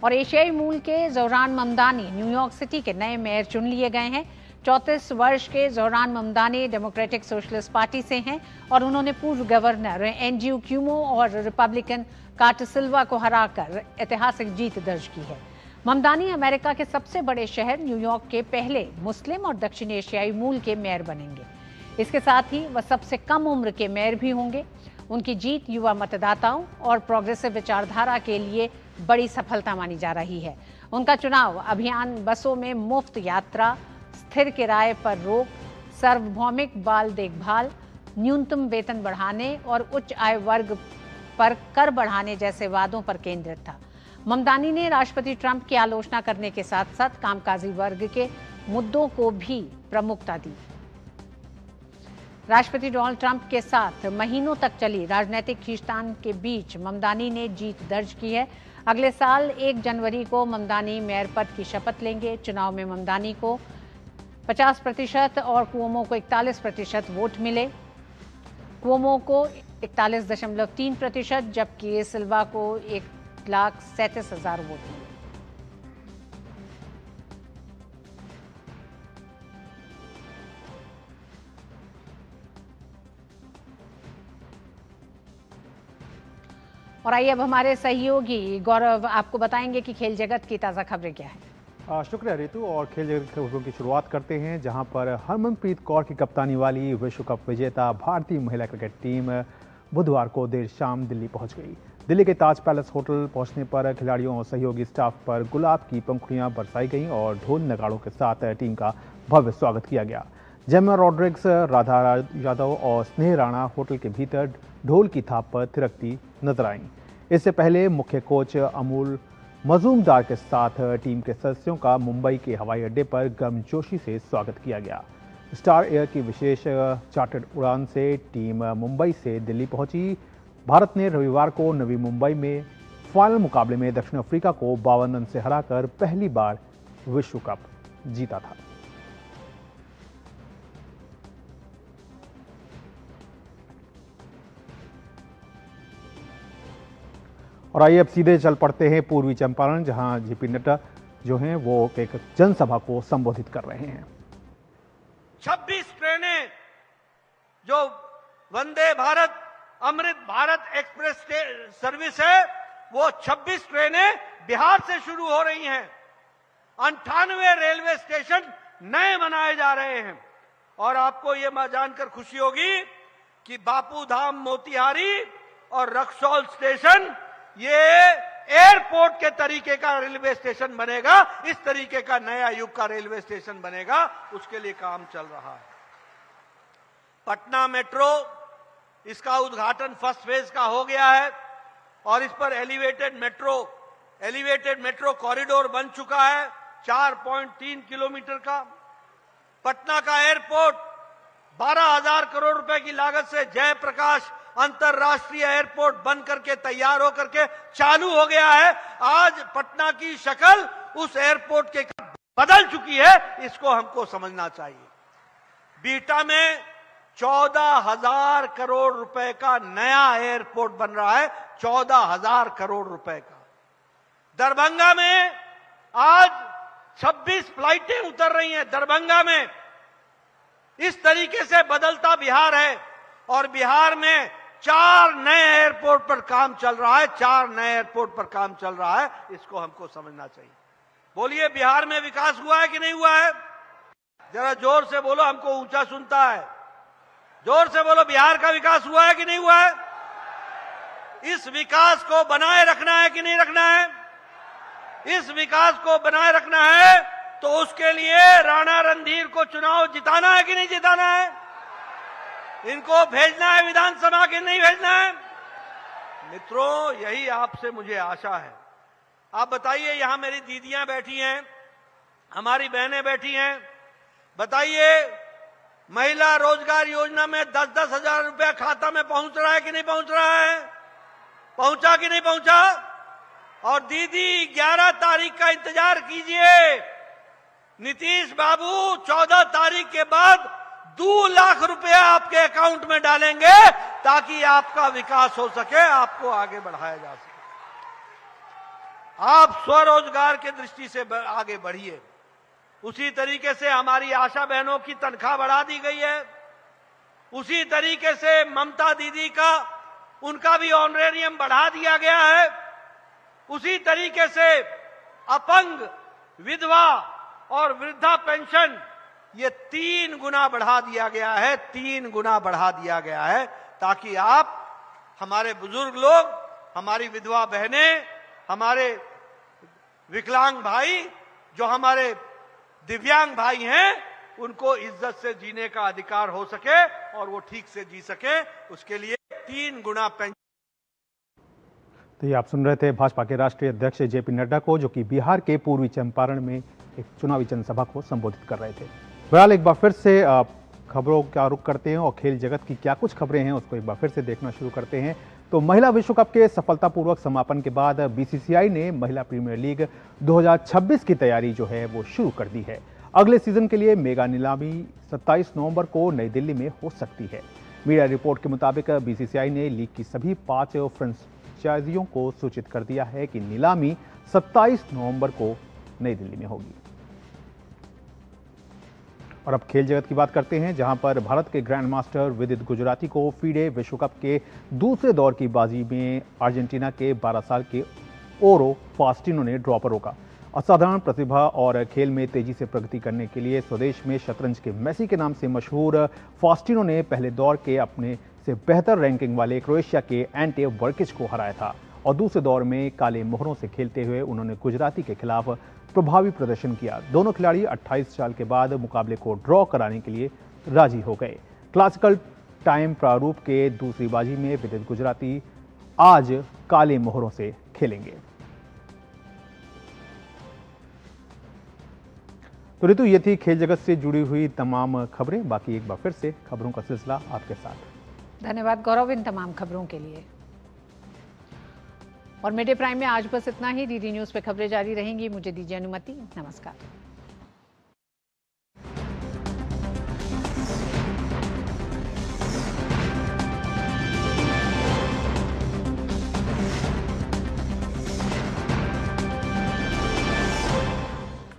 और एशियाई मूल के ज़ोहरान ममदानी न्यूयॉर्क सिटी के नए मेयर चुन लिए गए हैं। 34 वर्ष के Zohran Mamdani democratic socialist party से हैं और उन्होंने पूर्व गवर्नर एंड्रयू क्यूमो और रिपब्लिकन कार्टर सिल्वा को हराकर ऐतिहासिक जीत दर्ज की है। ममदानी अमेरिका के सबसे बड़े शहर न्यूयॉर्क के पहले मुस्लिम और दक्षिण एशियाई मूल के मेयर बनेंगे। इसके साथ ही वह सबसे कम उम्र के मेयर भी होंगे। उनकी जीत युवा मतदाताओं और प्रोग्रेसिव विचारधारा के लिए बड़ी सफलता मानी जा रही है। उनका चुनाव अभियान बसों में मुफ्त यात्रा, स्थिर किराए पर रोक, सार्वभौमिक बाल देखभाल, न्यूनतम वेतन बढ़ाने और उच्च आय वर्ग पर कर बढ़ाने जैसे वादों पर केंद्रित था। ममदानी ने राष्ट्रपति ट्रंप की आलोचना करने के साथ साथ कामकाजी वर्ग के मुद्दों को भी प्रमुखता दी। राष्ट्रपति डोनाल्ड ट्रंप के साथ महीनों तक चली राजनीतिक खींचतान के बीच ममदानी ने जीत दर्ज की है। अगले साल 1 जनवरी को ममदानी मेयर पद की शपथ लेंगे। चुनाव में ममदानी को 50% और कुओमो को 41% वोट मिले। कुओमो को 41.3%, जबकि सिल्वा को 1,37,000 वोट मिले। और आइए अब हमारे सहयोगी गौरव आपको बताएंगे कि खेल जगत की ताज़ा खबरें क्या है। शुक्रिया रितु। और खेल जगत की खबरों की शुरुआत करते हैं, जहां पर हरमनप्रीत कौर की कप्तानी वाली विश्व कप विजेता भारतीय महिला क्रिकेट टीम बुधवार को देर शाम दिल्ली पहुंच गई। दिल्ली के ताज पैलेस होटल पहुंचने पर खिलाड़ियों और सहयोगी स्टाफ पर गुलाब की पंखुड़ियां बरसाई गईं और ढोल नगाड़ों के साथ टीम का भव्य स्वागत किया गया। जेमा रॉड्रिग्स, राधा यादव और स्नेह राणा होटल के भीतर ढोल की थाप पर थिरकती नजर आईं। इससे पहले मुख्य कोच अमूल मजूमदार के साथ टीम के सदस्यों का मुंबई के हवाई अड्डे पर गर्मजोशी से स्वागत किया गया। स्टार एयर की विशेष चार्टर्ड उड़ान से टीम मुंबई से दिल्ली पहुंची। भारत ने रविवार को नवी मुंबई में फाइनल मुकाबले में दक्षिण अफ्रीका को 52 रन से हराकर पहली बार विश्व कप जीता था। और आइए अब सीधे चल पड़ते हैं पूर्वी चंपारण, जहां जेपी नड्डा जो हैं वो एक जनसभा को संबोधित कर रहे हैं। 26 ट्रेनें जो वंदे भारत अमृत भारत एक्सप्रेस सर्विस है, वो 26 ट्रेनें बिहार से शुरू हो रही हैं। 98 रेलवे स्टेशन नए बनाए जा रहे हैं। और आपको ये जानकर खुशी होगी कि बापू धाम मोतिहारी और रक्सौल स्टेशन ये एयरपोर्ट के तरीके का रेलवे स्टेशन बनेगा, इस तरीके का नया युग का रेलवे स्टेशन बनेगा, उसके लिए काम चल रहा है। पटना मेट्रो, इसका उद्घाटन फर्स्ट फेज का हो गया है और इस पर एलिवेटेड मेट्रो कॉरिडोर बन चुका है 4.3 किलोमीटर का। पटना का एयरपोर्ट 12,000 करोड़ रुपए की लागत से जयप्रकाश अंतरराष्ट्रीय एयरपोर्ट बन करके तैयार होकर के चालू हो गया है। आज पटना की शक्ल उस एयरपोर्ट के बदल चुकी है, इसको हमको समझना चाहिए। बीटा में 14,000 करोड़ रुपए का नया एयरपोर्ट बन रहा है, 14,000 करोड़ रुपए का। दरभंगा में आज 26 फ्लाइटें उतर रही हैं दरभंगा में। इस तरीके से बदलता बिहार है और बिहार में 4 नए एयरपोर्ट पर काम चल रहा है, 4 नए एयरपोर्ट पर काम चल रहा है, इसको हमको समझना चाहिए। बोलिए, बिहार में विकास हुआ है कि नहीं हुआ है? जरा जोर से बोलो, हमको ऊंचा सुनता है। जोर से बोलो, बिहार का विकास हुआ है कि नहीं हुआ है? इस विकास को बनाए रखना है कि नहीं रखना है? इस विकास को बनाए रखना है तो उसके लिए राणा रणधीर को चुनाव जिताना है कि नहीं जिताना है? इनको भेजना है विधानसभा के नहीं भेजना है? मित्रों, यही आपसे मुझे आशा है। आप बताइए, यहां मेरी दीदियां बैठी हैं, हमारी बहनें बैठी हैं, बताइए महिला रोजगार योजना में 10-10 हजार रुपया खाता में पहुंच रहा है कि नहीं पहुंच रहा है? पहुंचा कि नहीं पहुंचा? और दीदी 11 तारीख का इंतजार कीजिए, नीतीश बाबू 14 तारीख के बाद 2 लाख रुपया आपके अकाउंट में डालेंगे ताकि आपका विकास हो सके, आपको आगे बढ़ाया जा सके। आप स्वरोजगार के दृष्टि से आगे बढ़िए। उसी तरीके से हमारी आशा बहनों की तनख्वाह बढ़ा दी गई है, उसी तरीके से ममता दीदी का उनका भी ऑनरेरियम बढ़ा दिया गया है, उसी तरीके से अपंग, विधवा और वृद्धा पेंशन ये 3 गुना बढ़ा दिया गया है, 3 गुना बढ़ा दिया गया है, ताकि आप, हमारे बुजुर्ग लोग, हमारी विधवा बहनें, हमारे विकलांग भाई, जो हमारे दिव्यांग भाई हैं, उनको इज्जत से जीने का अधिकार हो सके और वो ठीक से जी सके, उसके लिए 3 गुना पेंशन। तो ये आप सुन रहे थे भाजपा के राष्ट्रीय अध्यक्ष जेपी नड्डा को, जो कि बिहार के पूर्वी चंपारण में एक चुनावी जनसभा को संबोधित कर रहे थे। बहरहाल एक बार फिर से खबरों का रुख करते हैं और खेल जगत की क्या कुछ खबरें हैं उसको एक बार फिर से देखना शुरू करते हैं। तो महिला विश्व कप के सफलतापूर्वक समापन के बाद बीसीसीआई ने महिला प्रीमियर लीग 2026 की तैयारी जो है वो शुरू कर दी है। अगले सीजन के लिए मेगा नीलामी 27 नवंबर को नई दिल्ली में हो सकती है। मीडिया रिपोर्ट के मुताबिक बीसीसीआई ने लीग की सभी 5 फ्रेंचाइजियों को सूचित कर दिया है कि नीलामी 27 नवंबर को नई दिल्ली में होगी। और अब खेल जगत की बात करते हैं, जहां पर भारत के ग्रैंड मास्टर विदित गुजराती को फीडे विश्व कप के दूसरे दौर की बाजी में अर्जेंटीना के 12 साल के ओरो फास्टिनो ने ड्रॉ पर रोका। असाधारण प्रतिभा और खेल में तेजी से प्रगति करने के लिए स्वदेश में शतरंज के मेसी के नाम से मशहूर फास्टिनो ने पहले दौर के अपने से बेहतर रैंकिंग वाले क्रोएशिया के एंटे वर्किच को हराया था और दूसरे दौर में काले मोहरों से खेलते हुए उन्होंने गुजराती के खिलाफ प्रभावी प्रदर्शन किया। दोनों खिलाड़ी 28 साल के बाद मुकाबले को ड्रॉ कराने के लिए राजी हो गए। क्लासिकल टाइम प्रारूप के दूसरी बाजी में विदित गुजराती आज काले मोहरों से खेलेंगे। तो ऋतु, ये थी खेल जगत से जुड़ी हुई तमाम खबरें। बाकी एक बार फिर से खबरों का सिलसिला आपके साथ। धन्यवाद गौरव इन तमाम खबरों के लिए। और मिड डे प्राइम में आज बस इतना ही। डीडी न्यूज पे खबरें जारी रहेंगी। मुझे दीजिए अनुमति। नमस्कार।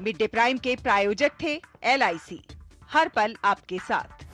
मिड डे प्राइम के प्रायोजक थे LIC, हर पल आपके साथ।